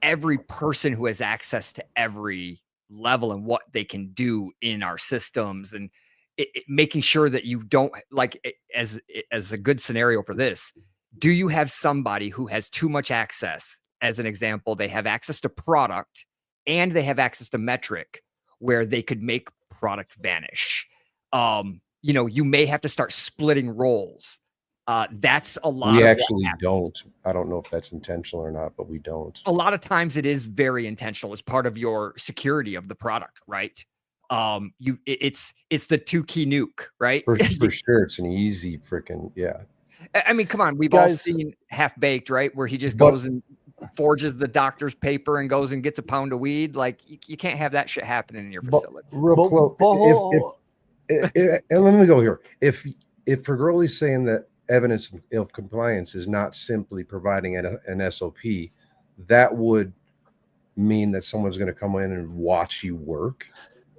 every person who has access to every level and what they can do in our systems, and making sure that you don't as a good scenario for this. Do you have somebody who has too much access? As an example, they have access to product and they have access to METRC, where they could make product vanish. You know, you may have to start splitting roles. That's a lot. We actually don't. I don't know if that's intentional or not, but we don't. A lot of times it is very intentional as part of your security of the product, right? It's the 2-key nuke, right? For sure. It's an easy freaking, yeah. I mean, come on. We've all seen Half Baked, right? Where he just goes and forges the doctor's paper and goes and gets a pound of weed. Like you can't have that shit happening in your facility. Real close. And let me go here. If Fergoli's saying that evidence of compliance is not simply providing an SOP, that would mean that someone's going to come in and watch you work.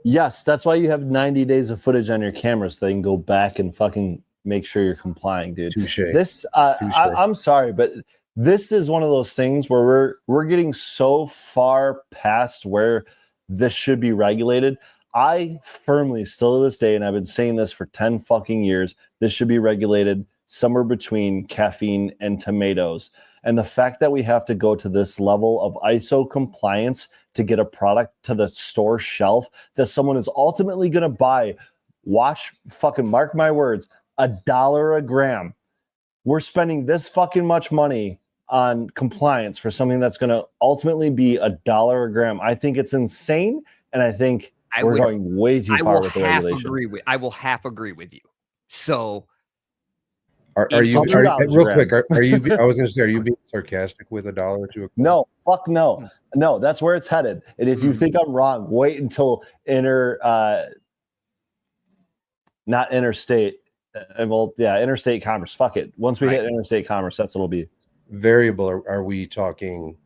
Yes, that's why you have 90 days of footage on your camera so they can go back and fucking make sure you're complying, dude. Touche. I'm sorry, but this is one of those things where we're getting so far past where this should be regulated. I firmly, still to this day, and I've been saying this for 10 fucking years, this should be regulated somewhere between caffeine and tomatoes. And the fact that we have to go to this level of ISO compliance to get a product to the store shelf that someone is ultimately going to buy, mark my words, $1 a gram. We're spending this fucking much money on compliance for something that's going to ultimately be $1 a gram. I think it's insane, and I think we're going way too far with the regulation. I will half agree with you. So Are you real quick? Are you? I was going to say, are you being sarcastic with $1 or $2? No, fuck no, no. That's where it's headed. And if you think I'm wrong, wait until not interstate. Well, yeah, interstate commerce. Fuck it. Once we hit interstate commerce, that's what it'll be. Variable. Are we talking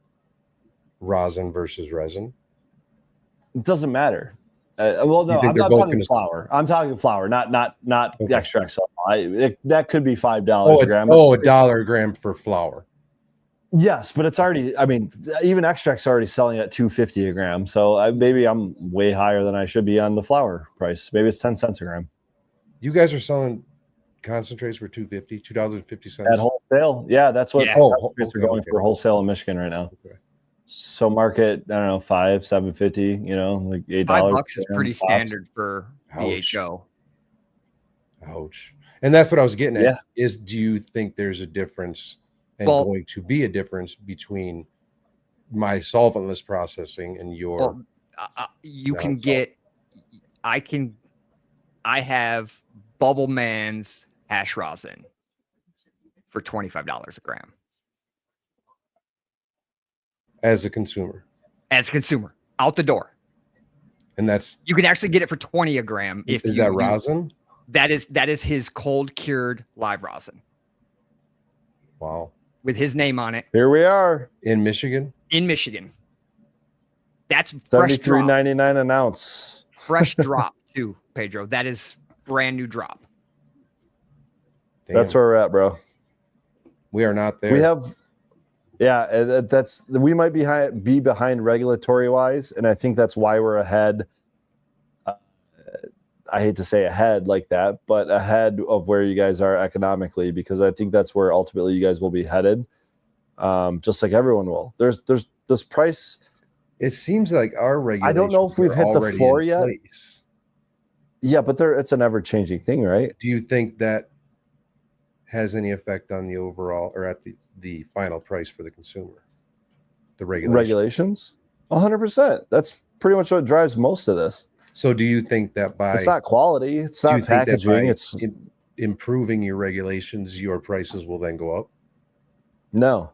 rosin versus resin? It doesn't matter. Well, no, I'm talking flour. I'm talking flour, not extract. So that could be $5 a gram. $1 a gram for flour. Yes, but it's already. I mean, even extract's already selling at $2.50 a gram. So maybe I'm way higher than I should be on the flour price. Maybe it's 10 cents a gram. You guys are selling concentrates for $2.50 at wholesale. Yeah, that's what we're going for wholesale in Michigan right now. Okay. So market, I don't know, $7.50, like $8. $5 is pretty standard for BHO. Ouch. And that's what I was getting at. Is do you think there's a difference and going to be a difference between my solventless processing and your you can get I have Bubble Man's hash rosin for $25 a gram. As a consumer, out the door. And that's, you can actually get it for 20 a gram. Is that rosin? That is his cold cured live rosin. Wow. With his name on it. Here we are. In Michigan? In Michigan. That's fresh drop. $73.99 an ounce. Fresh drop too, Pedro. That is brand new drop. Damn. That's where we're at, bro. We are not there. We have we might be behind regulatory wise, and I think that's why we're ahead. I hate to say ahead like that, but ahead of where you guys are economically, because I think that's where ultimately you guys will be headed, just like everyone will. There's this price. It seems like our regulations, I don't know if we've hit the floor yet. Yeah, but it's an ever-changing thing, right? Do you think that has any effect on the overall or at the final price for the consumer? The regulations? 100%. That's pretty much what drives most of this. So do you think that it's not quality, it's not packaging, it's improving your regulations, your prices will then go up? No,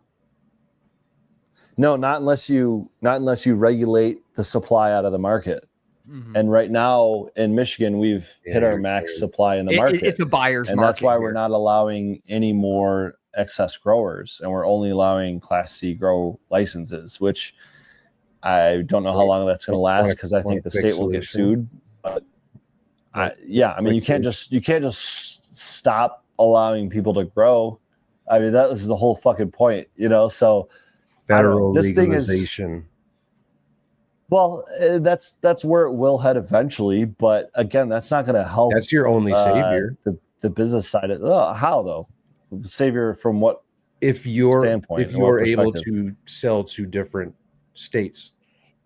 not unless you regulate the supply out of the market. Mm-hmm. And right now in Michigan, we've hit our max supply in the market. It's a buyer's market. And that's why we're not allowing any more excess growers. And we're only allowing Class C grow licenses, which I don't know how long that's going to last, because I think the state will get sued. But you can't just stop allowing people to grow. I mean, that was the whole fucking point, So federal legalization. Well, that's where it will head eventually, but again, that's not going to help. That's your only savior. The business side of how though? The savior from what? If you're able to sell to different states,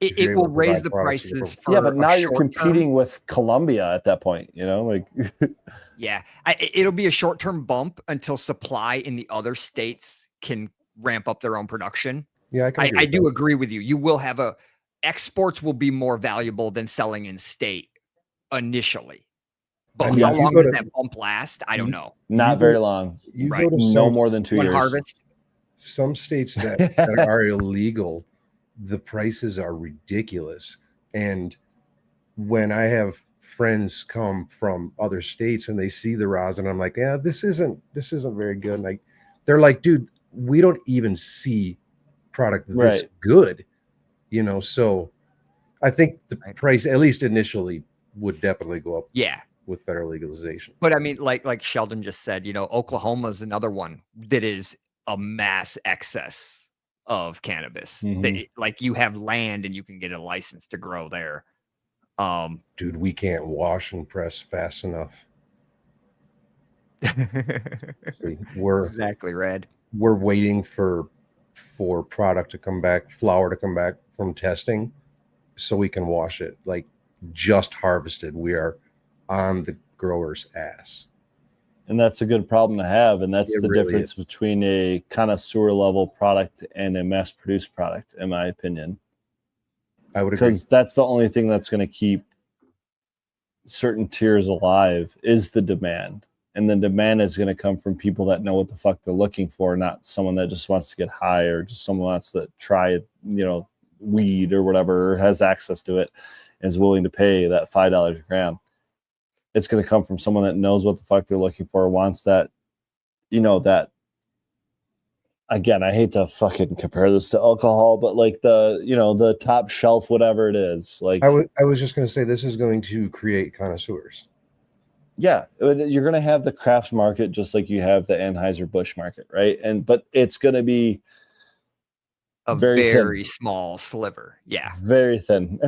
it will raise the prices. But now you're competing with Colombia at that point. Yeah, it'll be a short-term bump until supply in the other states can ramp up their own production. Yeah, I do agree with you. You will have exports will be more valuable than selling in state initially. But how long does that bump last? I don't know. Not very long. No more than 2 years. Harvest. Some states that are illegal, the prices are ridiculous. And when I have friends come from other states and they see the rosin, I'm like, yeah, this isn't very good. And they're like, dude, we don't even see product this good. So I think the price, at least initially, would definitely go up. Yeah, with federal legalization. But I mean, like Sheldon just said, Oklahoma is another one that is a mass excess of cannabis. Mm-hmm. You have land and you can get a license to grow there. Dude, we can't wash and press fast enough. We're exactly red. We're waiting for product to come back, flour to come back from testing, so we can wash it. Just harvested, we are on the grower's ass. And that's a good problem to have. And that's the difference between a connoisseur level product and a mass produced product, in my opinion. I would agree. Because that's the only thing that's going to keep certain tiers alive is the demand. and the demand is going to come from people that know what the fuck they're looking for, not someone that just wants to get high or just someone wants to try, weed or whatever, or has access to it, and is willing to pay that $5 a gram. It's going to come from someone that knows what the fuck they're looking for, wants that, that. Again, I hate to fucking compare this to alcohol, but like the top shelf, whatever it is, like I was just going to say, this is going to create connoisseurs. Yeah, you're going to have the craft market just like you have the Anheuser-Busch market, right? But it's going to be a very small sliver. Yeah, very thin.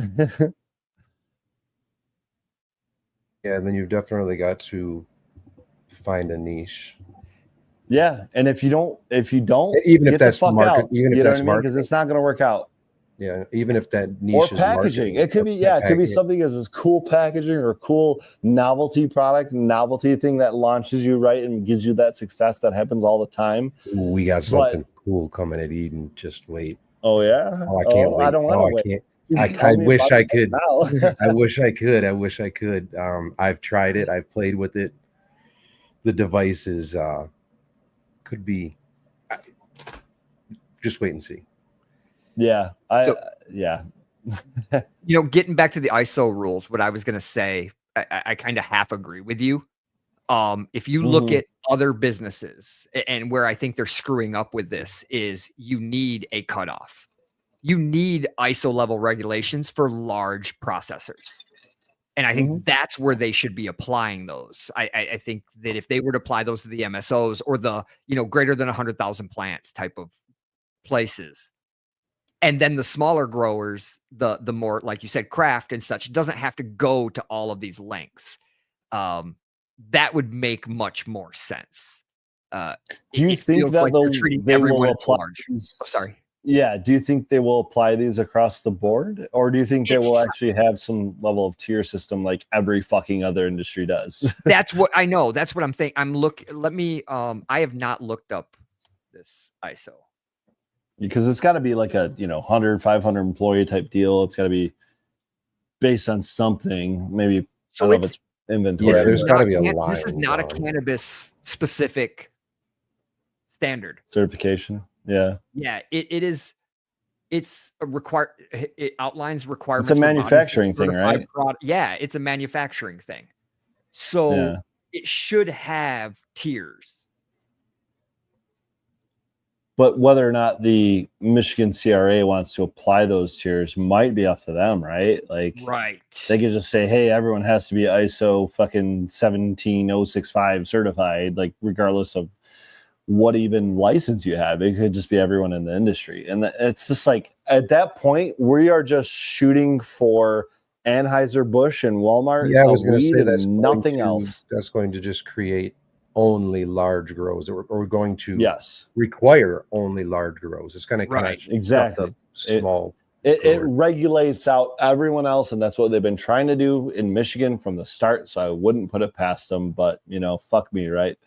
Yeah, and then you've definitely got to find a niche. Yeah, and if you don't, even if get that's the fuck market, out, even if you know that's what I mean, because it's not going to work out. Yeah, even if that niche or is packaging, it could be it could be something as this cool packaging or cool novelty product, novelty thing that launches you right and gives you that success that happens all the time. We got something cool coming at Eden. Just wait. Oh yeah. Oh, I can't wait. I don't want to wait. I wish I could. I wish I could. I wish I could. I've tried it. I've played with it. The device is could be. Just wait and see. Yeah. Yeah. Getting back to the ISO rules, what I was going to say, I kind of half agree with you. If you look at other businesses, and where I think they're screwing up with this is you need a cutoff. You need ISO level regulations for large processors. And I think that's where they should be applying those. I think that if they were to apply those to the MSOs or the, greater than 100,000 plants type of places, and then the smaller growers, the more, like you said, craft and such, doesn't have to go to all of these lengths. That would make much more sense. Do you think that like they will apply? Sorry. Yeah. Do you think they will apply these across the board, or do you think they will actually have some level of tier system like every fucking other industry does? That's what I know. That's what I'm thinking. I have not looked up this ISO. Because it's got to be like a 100, 500 employee type deal. It's got to be based on something. Maybe so I don't know if it's inventory. Yeah, there's got to be a line. This is not a cannabis specific standard certification. Yeah. Yeah, it is. It's a it outlines requirements. It's a manufacturing thing, right? Yeah, it's a manufacturing thing. So it should have tiers. But whether or not the Michigan CRA wants to apply those tiers might be up to them, right? Like, they could just say, hey, everyone has to be ISO fucking 17065 certified, like, regardless of what even license you have. It could just be everyone in the industry. And it's just like, at that point, we are just shooting for Anheuser-Busch and Walmart. Yeah, I was going to say that's nothing else. That's going to just create only large grows, or we're going to require only large grows. It's going to exactly small. It regulates out everyone else, and that's what they've been trying to do in Michigan from the start. So I wouldn't put it past them. But fuck me, right?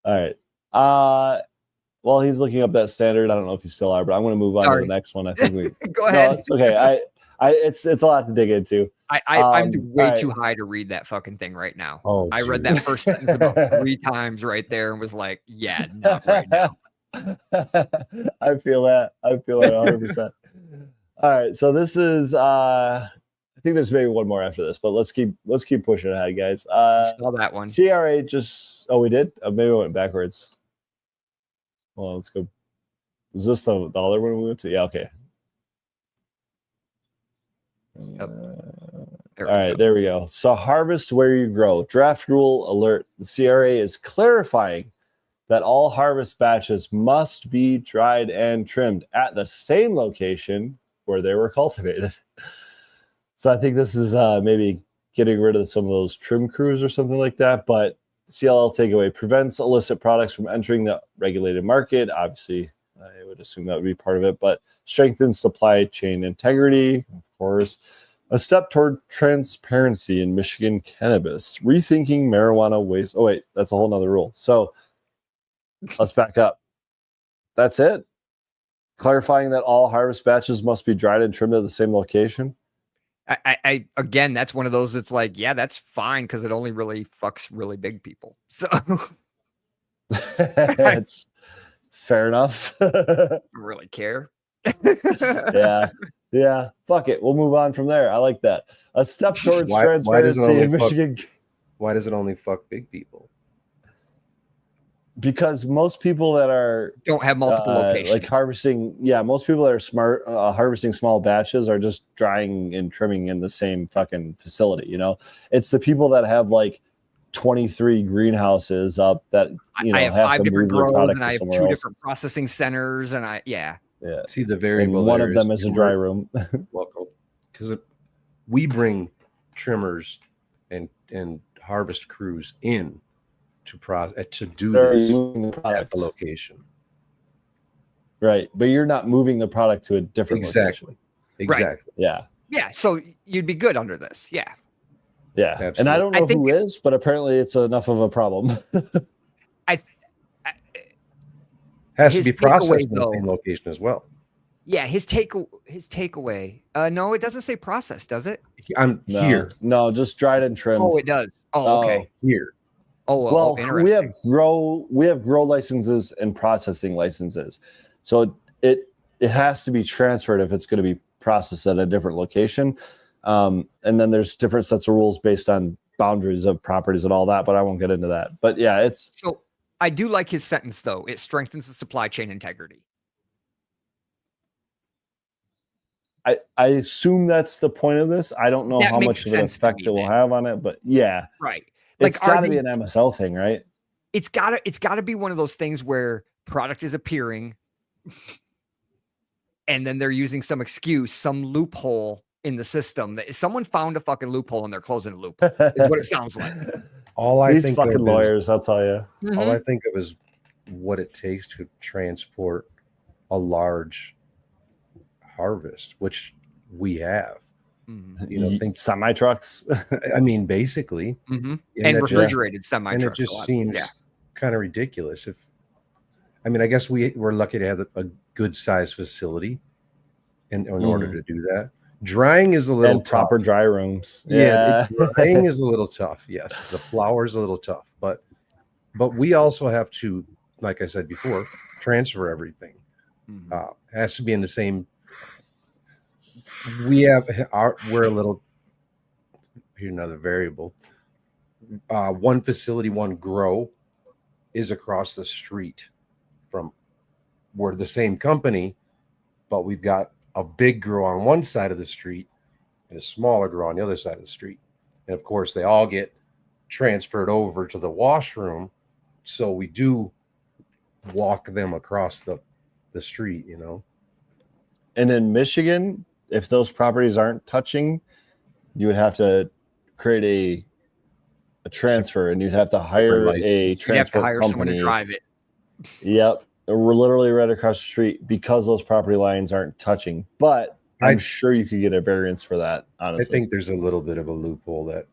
All right. While he's looking up that standard, I don't know if you still are, but I'm going to move on to the next one. I think we go ahead. No, it's okay. It's a lot to dig into. I'm way too high to read that fucking thing right now. I read that first sentence about 3 times right there and was like, yeah, not right now. I feel that 100%. All right, so this is I think there's maybe one more after this, but let's keep pushing ahead, guys. Saw that one. CRA we did? Maybe we went backwards. Well, let's go. Was this the other one we went to? Yeah, okay. Yep. All right, there we go. So harvest where you grow. Draft rule alert. The CRA is clarifying that all harvest batches must be dried and trimmed at the same location where they were cultivated. So I think this is maybe getting rid of some of those trim crews or something like that. But CLL takeaway prevents illicit products from entering the regulated market. Obviously, I would assume that would be part of it, but strengthens supply chain integrity, of course. A step toward transparency in Michigan cannabis. Rethinking marijuana waste. Oh, wait, that's a whole nother rule. So let's back up. That's it. Clarifying that all harvest batches must be dried and trimmed at the same location. I again, that's one of those that's like, yeah, that's fine because it only really fucks really big people. So It's fair enough. I don't really care. Yeah. Fuck it. We'll move on from there. I like that. A step towards transparency in Michigan. Why does it only fuck big people? Because most people that don't have multiple locations, like harvesting. Yeah, most people that are smart harvesting small batches are just drying and trimming in the same fucking facility. You know, it's the people that have like 23 greenhouses up that I have 5 different grows and I have 2 different processing centers, and yeah. See the variable. And one of them is a dry room. Well, because we bring trimmers and harvest crews in to do this at the location. Right, but you're not moving the product to a different location. Exactly. Right. Yeah. So you'd be good under this. Yeah. Absolutely. And I don't know who is, but apparently it's enough of a problem. Has to be processed in the same location as well. Yeah, his takeaway. No, it doesn't say process, does it? Here. No, just dried and trimmed. Oh, it does. Oh, okay. Here. Well, we have grow licenses and processing licenses, so it has to be transferred if it's going to be processed at a different location, and then there's different sets of rules based on boundaries of properties and all that. But I won't get into that. But yeah, it's so. I do like his sentence though. It strengthens the supply chain integrity. I assume that's the point of this. I don't know how much of an effect it will have on it, but yeah, right. Like, it's got to be an MSL thing, right? It's got to be one of those things where product is appearing and then they're using some excuse, some loophole in the system that someone found a fucking loophole and they're closing a loop. Is what it sounds like. These fucking lawyers, I'll tell you. Mm-hmm. All I think of is what it takes to transport a large harvest, which we have. Think semi trucks. I mean, basically, and refrigerated semi trucks. And it just seems kind of ridiculous. I guess we're lucky to have a good sized facility in order to do that. Drying is a little tough. Proper dry rooms. Drying is a little tough. Yes, the flour is a little tough, but we also have to, like I said before, transfer everything. Has to be in the same. We're a little. Here's another variable. One facility, one grow, is across the street from. We're the same company, but we've got a big grow on one side of the street and a smaller grow on the other side of the street. And of course, they all get transferred over to the washroom. So we do walk them across the street, And in Michigan, if those properties aren't touching, you would have to create a transfer, and you'd have to hire a transport company. Someone to drive it. Yep. We're literally right across the street because those property lines aren't touching. But I'm sure you could get a variance for that, honestly. I think there's a little bit of a loophole that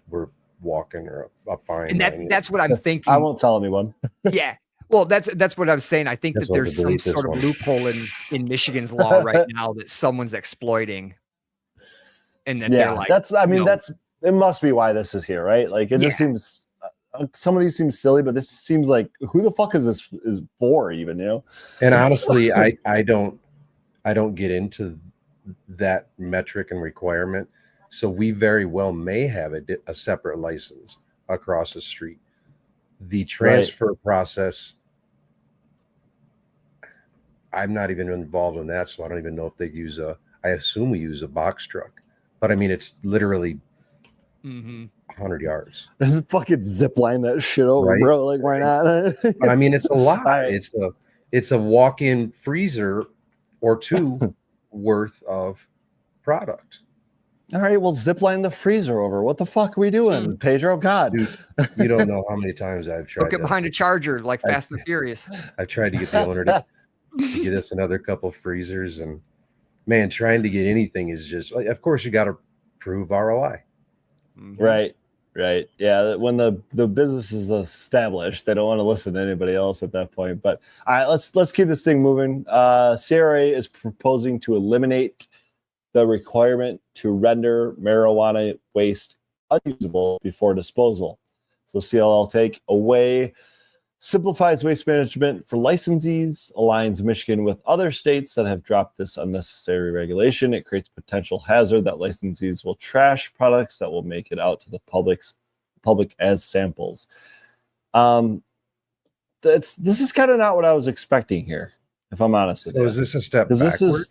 we're walking or up behind. And that's what I'm thinking. I won't tell anyone. Yeah. Well, that's what I was saying. I think that there's some sort of loophole in Michigan's law right now that someone's exploiting. And then they're like, it must be why this is here, right? Like it just seems some of these seem silly, but this seems like who the fuck is this is for even, And honestly, I don't get into that metric and requirement. So we very well may have a separate license across the street. The transfer process, I'm not even involved in that, so I don't even know if they I assume we use a box truck, but I mean, it's literally 100 yards. This is fucking zip line that shit over, bro. Like, why not? But I mean, it's a lot. It's a walk-in freezer or two worth of product. All right, well, zip line the freezer over. What the fuck are we doing, Pedro? God, dude, you don't know how many times I've tried. Get behind a charger like Fast and Furious. I tried to get the owner to get us another couple freezers, and man, trying to get anything is just. Of course, you got to prove ROI. Right. Yeah, when the business is established, they don't want to listen to anybody else at that point. But all right, let's keep this thing moving. CRA is proposing to eliminate the requirement to render marijuana waste unusable before disposal. So CLL take away simplifies waste management for licensees, aligns Michigan with other states that have dropped this unnecessary regulation. It creates potential hazard that licensees will trash products that will make it out to the public as samples. This is kind of not what I was expecting here, if I'm honest with you. So is this a step backwards?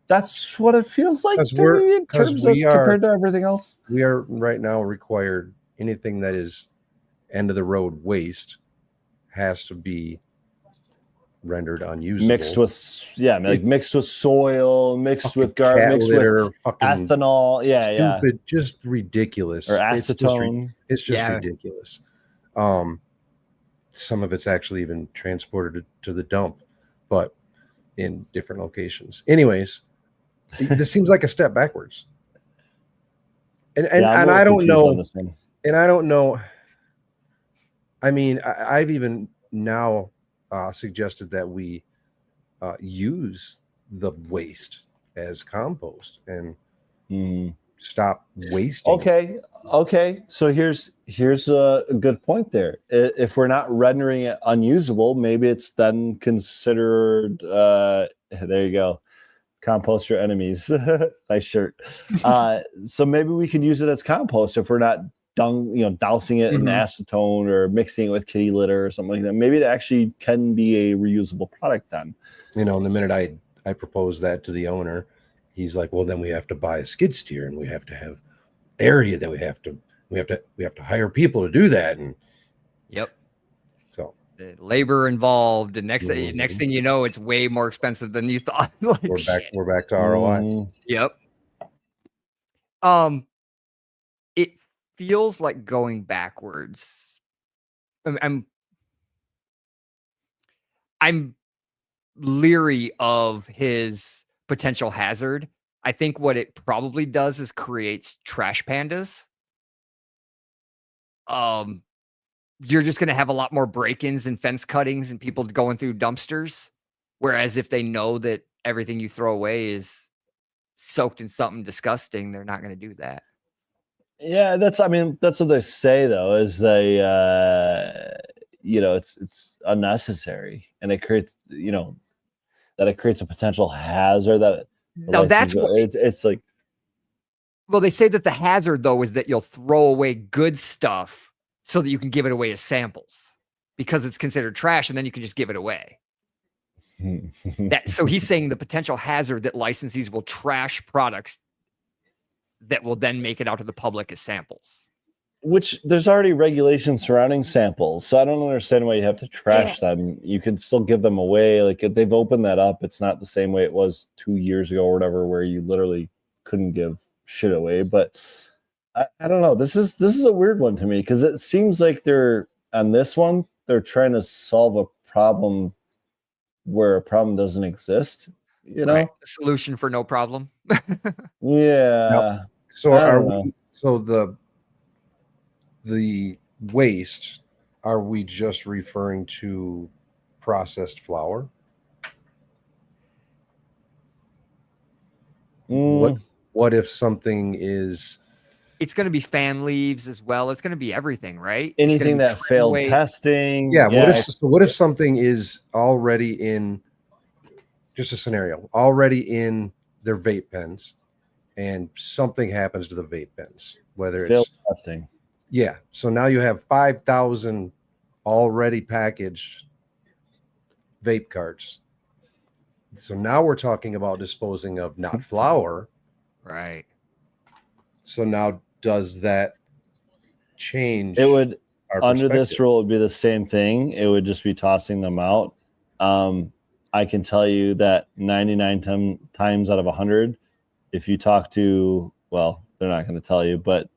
That's what it feels like to me in terms of compared to everything else. We are right now required anything that is end of the road waste has to be rendered unusable. Mixed with soil, mixed with garbage, mixed with ethanol. Stupid, just ridiculous. Or acetone. It's just ridiculous. Some of it's actually even transported to the dump, but in different locations. Anyways, this seems like a step backwards. And I don't know. And I don't know. I mean, I've even now suggested that we use the waste as compost and stop wasting. Okay. So here's a good point there. If we're not rendering it unusable, maybe it's then considered. There you go. Compost your enemies. Nice shirt. So maybe we could use it as compost if we're not dousing it in acetone or mixing it with kitty litter or something like that. Maybe it actually can be a reusable product then. And the minute I proposed that to the owner, he's like, well, then we have to buy a skid steer and we have to have area that we have to hire people to do that. And so the labor involved. The next thing you know, it's way more expensive than you thought. We're back to ROI. Yep. It feels like going backwards. I'm leery of his potential hazard. I think what it probably does is creates trash pandas. You're just going to have a lot more break-ins and fence cuttings and people going through dumpsters. Whereas if they know that everything you throw away is soaked in something disgusting, they're not going to do that. Yeah, that's what they say though, is they, it's unnecessary and it creates, that it creates a potential hazard that. No, that's what it's like. Well, they say that the hazard though is that you'll throw away good stuff so that you can give it away as samples because it's considered trash, and then you can just give it away. So he's saying the potential hazard that licensees will trash products that will then make it out to the public as samples. Which there's already regulations surrounding samples, so I don't understand why you have to trash them. You can still give them away. Like if they've opened that up, it's not the same way it was 2 years ago or whatever, where you literally couldn't give shit away. But I don't know. This is a weird one to me because it seems like they're trying to solve a problem where a problem doesn't exist. Right. A solution for no problem. Yeah. So the waste, are we just referring to processed flour? What if something is? It's going to be fan leaves as well. It's going to be everything, right? Anything that failed testing. Yeah. What if something is already in? Just a scenario, already in their vape pens, and something happens to the vape pens, whether failed it's testing. Yeah. So now you have 5,000 already packaged vape carts. So now we're talking about disposing of not flour. Right. So now does that change? It would, under this rule, it would be the same thing. It would just be tossing them out. I can tell you that 99 times out of 100, if you talk to, well, they're not going to tell you, but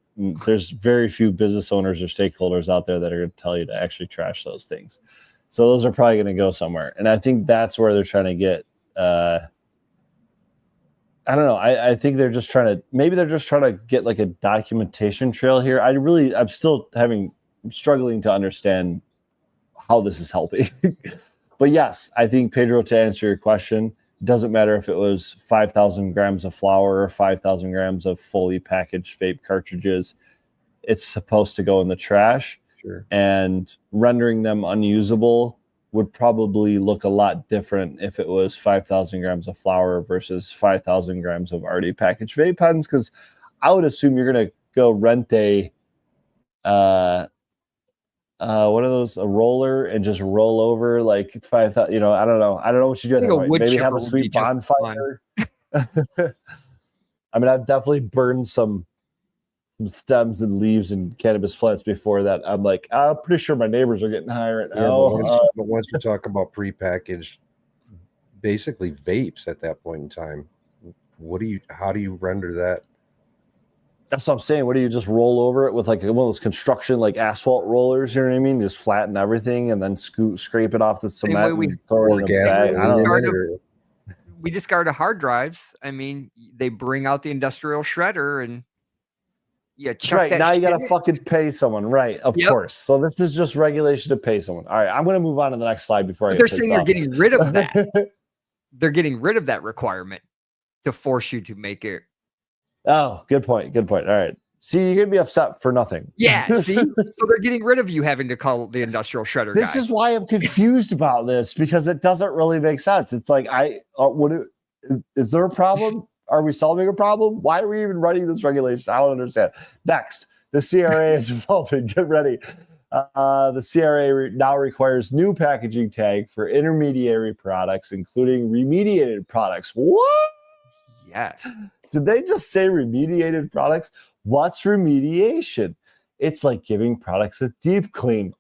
there's very few business owners or stakeholders out there that are going to tell you to actually trash those things. So those are probably going to go somewhere. And I think that's where they're trying to get, I don't know. I think they're just trying to get like a documentation trail here. I'm still struggling to understand how this is helping. But yes, I think, Pedro, to answer your question, Doesn't matter if it was 5,000 grams of flour or 5,000 grams of fully packaged vape cartridges. It's supposed to go in the trash. Sure. And rendering them unusable would probably look a lot different if it was 5,000 grams of flour versus 5,000 grams of already packaged vape pens. Because I would assume you're going to go rent a what are those? A roller and just roll over like 5,000. You know, I don't know what you do at that point. Maybe have a sweet bonfire. I mean, I've definitely burned some stems and leaves and cannabis plants before that. I'm like, I'm pretty sure my neighbors are getting high right now. But once you talk about prepackaged, basically vapes at that point in time, how do you render that? That's what I'm saying. What do you just roll over it with like one of those construction like asphalt rollers? You know what I mean? Just flatten everything and then scrape it off the cement and throw it in a bag. We discarded hard drives. I mean, they bring out the industrial shredder and chuck right. That now you got to in. fucking pay someone. Right. Of course. So this is just regulation to pay someone. All right. I'm going to move on to the next slide before they're saying they're getting rid of that. They're getting rid of that requirement to force you to make it. Oh, good point. Good point. All right. See, you're going to be upset for nothing. Yeah. See, so they're getting rid of you having to call the industrial shredder. This is why I'm confused about this, because it doesn't really make sense. It's like, is there a problem? Are we solving a problem? Why are we even writing this regulation? I don't understand. Next, the CRA is evolving. Get ready. The CRA now requires new packaging tag for intermediary products, including remediated products. What? Yes. Did they just say remediated products? What's remediation? It's like giving products a deep clean.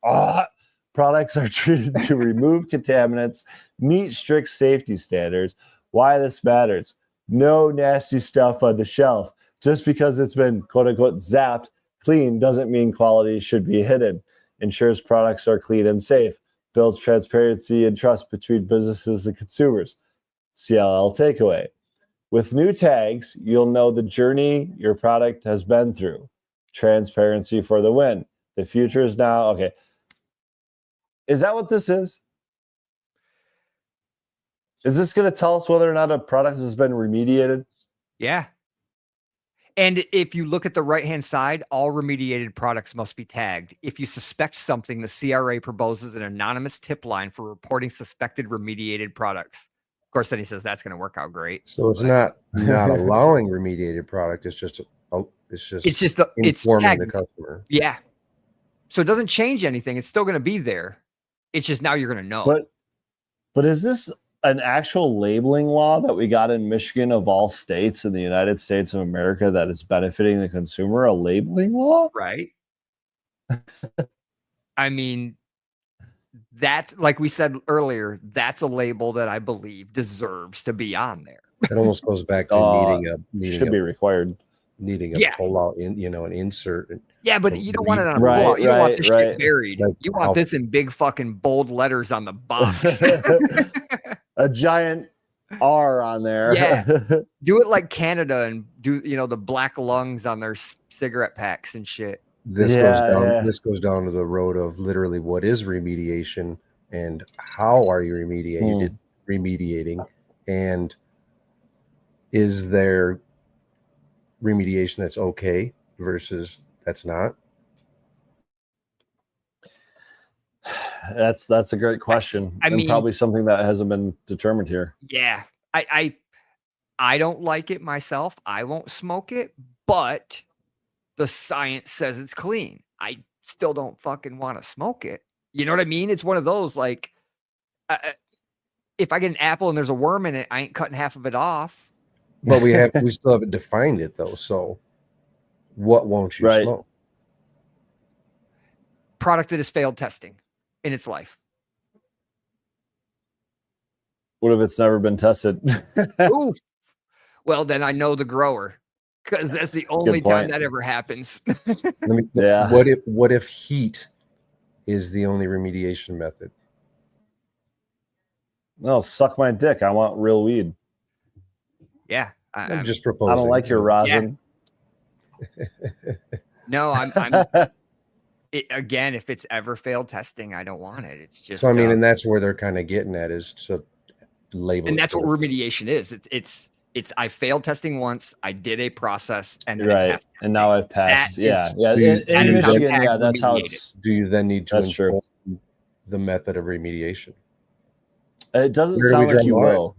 Products are treated to remove contaminants, meet strict safety standards. Why this matters? No nasty stuff on the shelf. Just because it's been quote unquote zapped clean doesn't mean quality should be hidden. Ensures products are clean and safe. Builds transparency and trust between businesses and consumers. CLL takeaway. With new tags, you'll know the journey your product has been through. Transparency for the win. The future is now. Okay. Is that what this is? Is this going to tell us whether or not a product has been remediated? Yeah. And if you look at the right-hand side, all remediated products must be tagged. If you suspect something, the CRA proposes an anonymous tip line for reporting suspected remediated products. Of course, then he says that's going to work out great. So it's not allowing remediated product. It's just informing the customer. Yeah. So it doesn't change anything. It's still going to be there. It's just now you're going to know. But is this an actual labeling law that we got in Michigan of all states in the United States of America that is benefiting the consumer? A labeling law? Right. I mean, that, like we said earlier, that's a label that I believe deserves to be on there. It almost goes back to be required. Needing a pull-out, an insert. Yeah, but you don't want it on a pull-out. You don't want this shit buried. Like, you want this in big fucking bold letters on the box. A giant R on there. Yeah. Do it like Canada and do, the black lungs on their cigarette packs and shit. This goes down to the road of literally what is remediation and how are you remediating, and is there remediation that's okay versus that's not? That's a great question. I mean, probably something that hasn't been determined here. Yeah. I don't like it myself. I won't smoke it, but the science says it's clean. I still don't fucking want to smoke it. You know what I mean? It's one of those, like, if I get an apple and there's a worm in it, I ain't cutting half of it off. But we still haven't defined it though. So what won't you smoke? Product that has failed testing in its life. What if it's never been tested? Ooh. Well, then I know the grower, because that's the only time that ever happens. What if heat is the only remediation method? No, suck my dick. I want real weed. Yeah, I'm just proposing. I don't like your rosin. Yeah. No, again, if it's ever failed testing, I don't want it. It's just. So I mean, and that's where they're kind of getting at, is label. And that's what remediation is. It's I failed testing once. I did a process and then right, and now I've passed. In Michigan, that's how it's. Do you then need to inform the method of remediation? It doesn't sound like you will.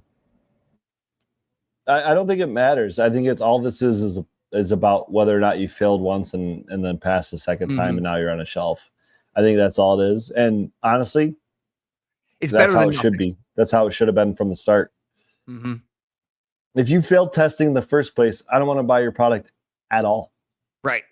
I don't think it matters. I think it's all this is about whether or not you failed once and then passed the second time and now you're on a shelf. I think that's all it is. And honestly, that's how it should be. That's how it should have been from the start. Mm-hmm. If you failed testing in the first place, I don't want to buy your product at all. Right.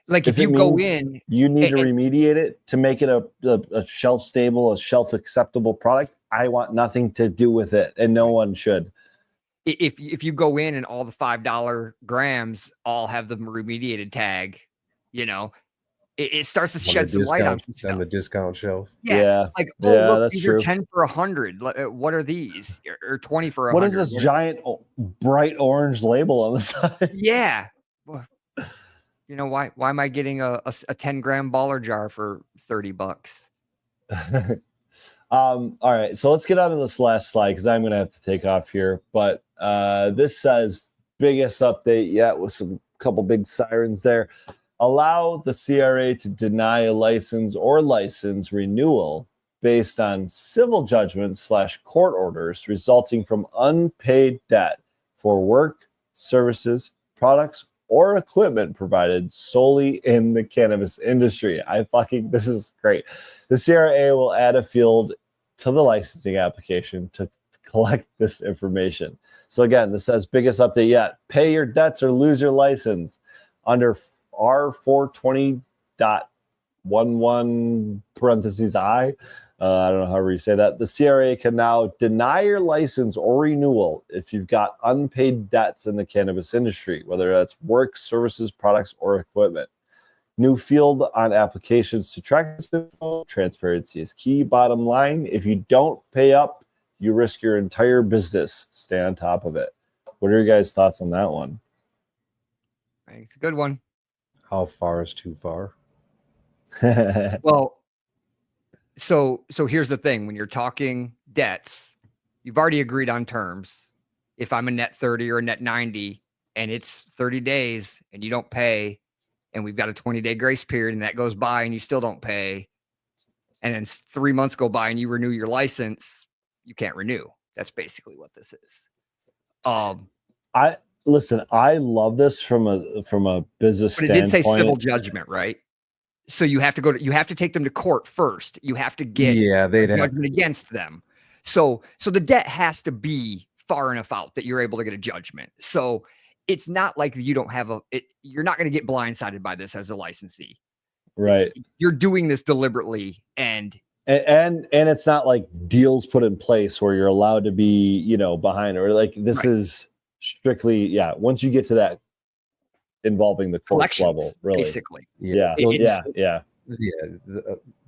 Like if you go in, you need to remediate it to make it a shelf stable, a shelf acceptable product. I want nothing to do with it, and no one should. If you go in and all the $5 grams all have the remediated tag, it starts to shed some light on some stuff. On the discount shelf. Yeah. Like, look, these are 10 for $100. What are these? Or 20 for $100? What is this giant bright orange label on the side? Yeah. Why am I getting a 10-gram baller jar for $30? All right, so let's get on to this last slide because I'm going to have to take off here. But this says biggest update yet with couple big sirens there. Allow the CRA to deny a license or license renewal based on civil judgments / court orders resulting from unpaid debt for work, services, products, or equipment provided solely in the cannabis industry. This is great. The CRA will add a field to the licensing application to collect this information. So again, this says biggest update yet. Pay your debts or lose your license. Under R420.11 parentheses I don't know however you say that. The CRA can now deny your license or renewal if you've got unpaid debts in the cannabis industry, whether that's work, services, products, or equipment. New field on applications to track this info. Transparency is key. Bottom line, if you don't pay up, you risk your entire business. Stay on top of it. What are your guys' thoughts on that one? It's a good one. How far is too far? Well, so here's the thing. When you're talking debts, you've already agreed on terms. If I'm a net 30 or a net 90 and it's 30 days and you don't pay, and we've got a 20-day grace period and that goes by and you still don't pay, and then 3 months go by and you renew your license, you can't renew. That's basically what this is. I love this from a business standpoint. It did say civil judgment, right? So you have to take them to court first. You have to get judgment against them. So the debt has to be far enough out that you're able to get a judgment. So it's not like you don't have you're not going to get blindsided by this as a licensee. Right. You're doing this deliberately and it's not like deals put in place where you're allowed to be, behind, or like this is strictly, once you get to that involving the court level, really. Basically. Yeah.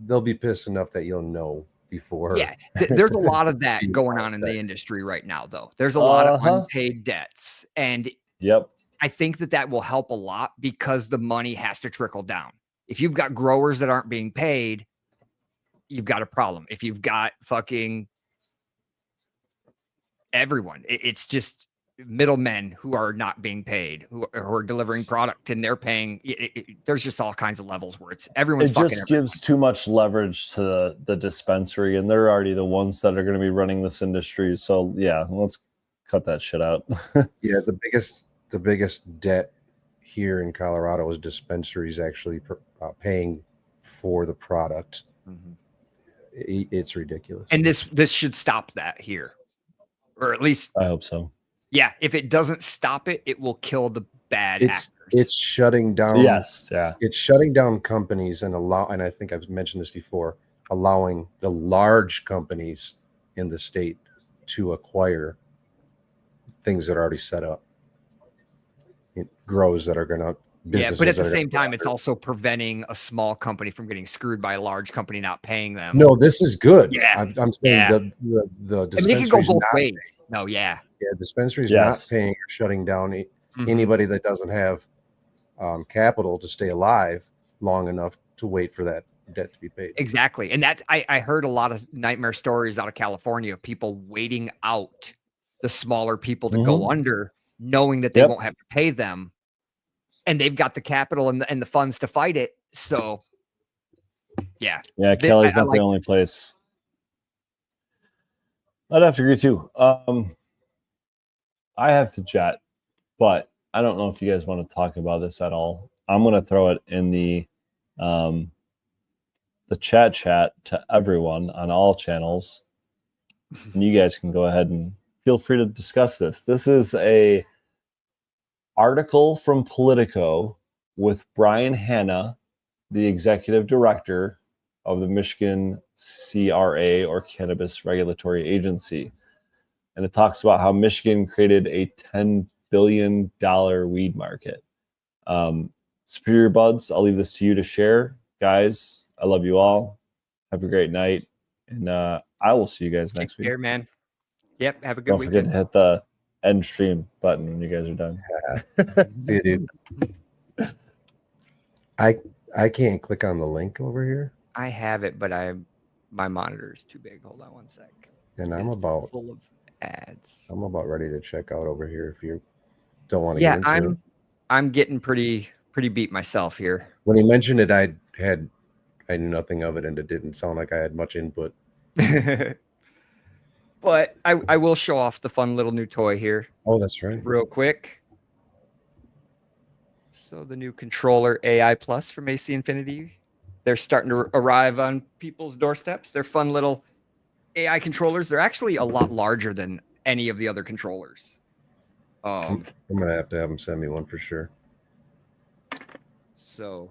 They'll be pissed enough that you'll know before. Yeah. There's a lot of that going on in the industry right now, though. There's a lot of unpaid debts. And I think that will help a lot because the money has to trickle down. If you've got growers that aren't being paid, you've got a problem. If you've got fucking everyone, it's just middlemen who are not being paid, who are delivering product and they're paying. There's just all kinds of levels where everyone's fucking. It just gives too much leverage to the dispensary, and they're already the ones that are going to be running this industry. So let's cut that shit out. The biggest debt here in Colorado is dispensaries actually paying for the product. Mm-hmm. It's ridiculous. And this should stop that here, or at least I hope so. Yeah, if it doesn't stop it, it will kill the bad actors. It's shutting down. Yes, yeah. It's shutting down companies and I think I've mentioned this before, allowing the large companies in the state to acquire things that are already set up. It grows that are going to. Yeah, but at the same time, it's also preventing a small company from getting screwed by a large company not paying them. No, this is good. Yeah, I'm saying the it can go both ways. No, dispensaries not paying or shutting down anybody that doesn't have capital to stay alive long enough to wait for that debt to be paid. Exactly. And that's, I heard a lot of nightmare stories out of California of people waiting out the smaller people to go under, knowing that they won't have to pay them. And they've got the capital and the funds to fight it. So, yeah. Yeah, Kelly's not the only place. I'd have to agree too. I have to jet, but I don't know if you guys want to talk about this at all. I'm going to throw it in the chat to everyone on all channels, and you guys can go ahead and feel free to discuss this. This is a article from Politico with Brian Hanna, the executive director of the Michigan CRA, or Cannabis Regulatory Agency. And it talks about how Michigan created a $10 billion weed market. Superior Buds, I'll leave this to you to share. Guys, I love you all. Have a great night. And I will see you guys next week. Take care, man. Yep, have a good weekend. Don't forget to hit the end stream button when you guys are done. See you, dude. I can't click on the link over here. I have it, but my monitor is too big. Hold on one sec. And I'm about full of ads. I'm about ready to check out over here if you don't want to get into it. I'm getting pretty beat myself here. When he mentioned it, I knew nothing of it, and it didn't sound like I had much input. But I will show off the fun little new toy here. Oh, that's right. Real quick. So the new controller AI Plus from AC Infinity. They're starting to arrive on people's doorsteps. They're fun little AI controllers. They're actually a lot larger than any of the other controllers. I'm going to have them send me one for sure. So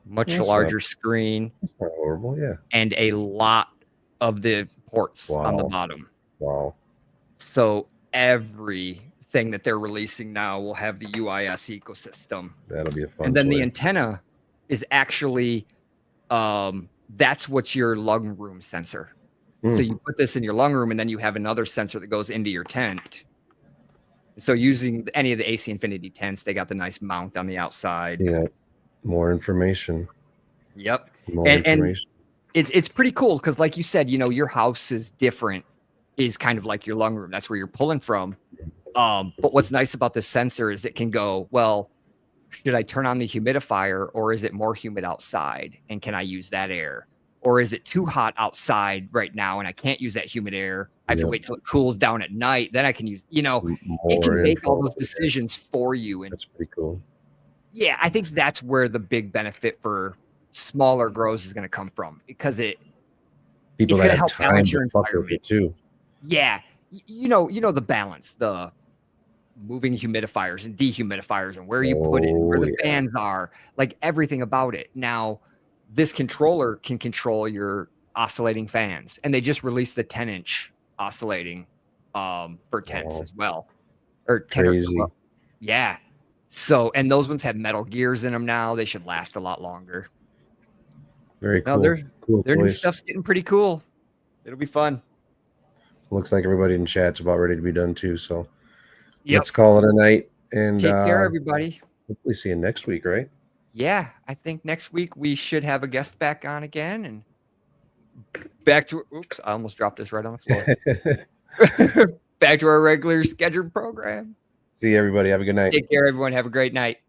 much larger screen. That's not horrible, yeah. And a lot of the ports on the bottom. Wow. So everything that they're releasing now will have the UIS ecosystem. That'll be a fun And then toy. the antenna is actually, that's what's your lung room sensor. So you put this in your lung room, and then you have another sensor that goes into your tent. So using any of the AC Infinity tents, they got the nice mount on the outside. Yeah, more information. Yep. More information. And it's pretty cool because, like you said, your house is different, is kind of like your lung room. That's where you're pulling from. But what's nice about this sensor is it can go, well, should I turn on the humidifier, or is it more humid outside? And can I use that air? Or is it too hot outside right now and I can't use that humid air? I have to wait till it cools down at night. Then I can use, it can make all those decisions for you. And that's pretty cool. Yeah, I think that's where the big benefit for smaller grows is going to come from, because it's going to help balance your environment too. Yeah, the balance, the moving humidifiers and dehumidifiers, and where you put it, where the fans are, like everything about it. Now, this controller can control your oscillating fans, and they just released the 10-inch oscillating for tents as well. Or 10 crazy. Yeah. So, and those ones have metal gears in them now. They should last a lot longer. Very cool. No, their new stuff's getting pretty cool. It'll be fun. Looks like everybody in chat's about ready to be done too. So let's call it a night. And take care, everybody. Hopefully see you next week, right? Yeah, I think next week we should have a guest back on again, and back to oops, I almost dropped this right on the floor. Back to our regular scheduled program. See you, everybody. Have a good night. Take care, everyone. Have a great night.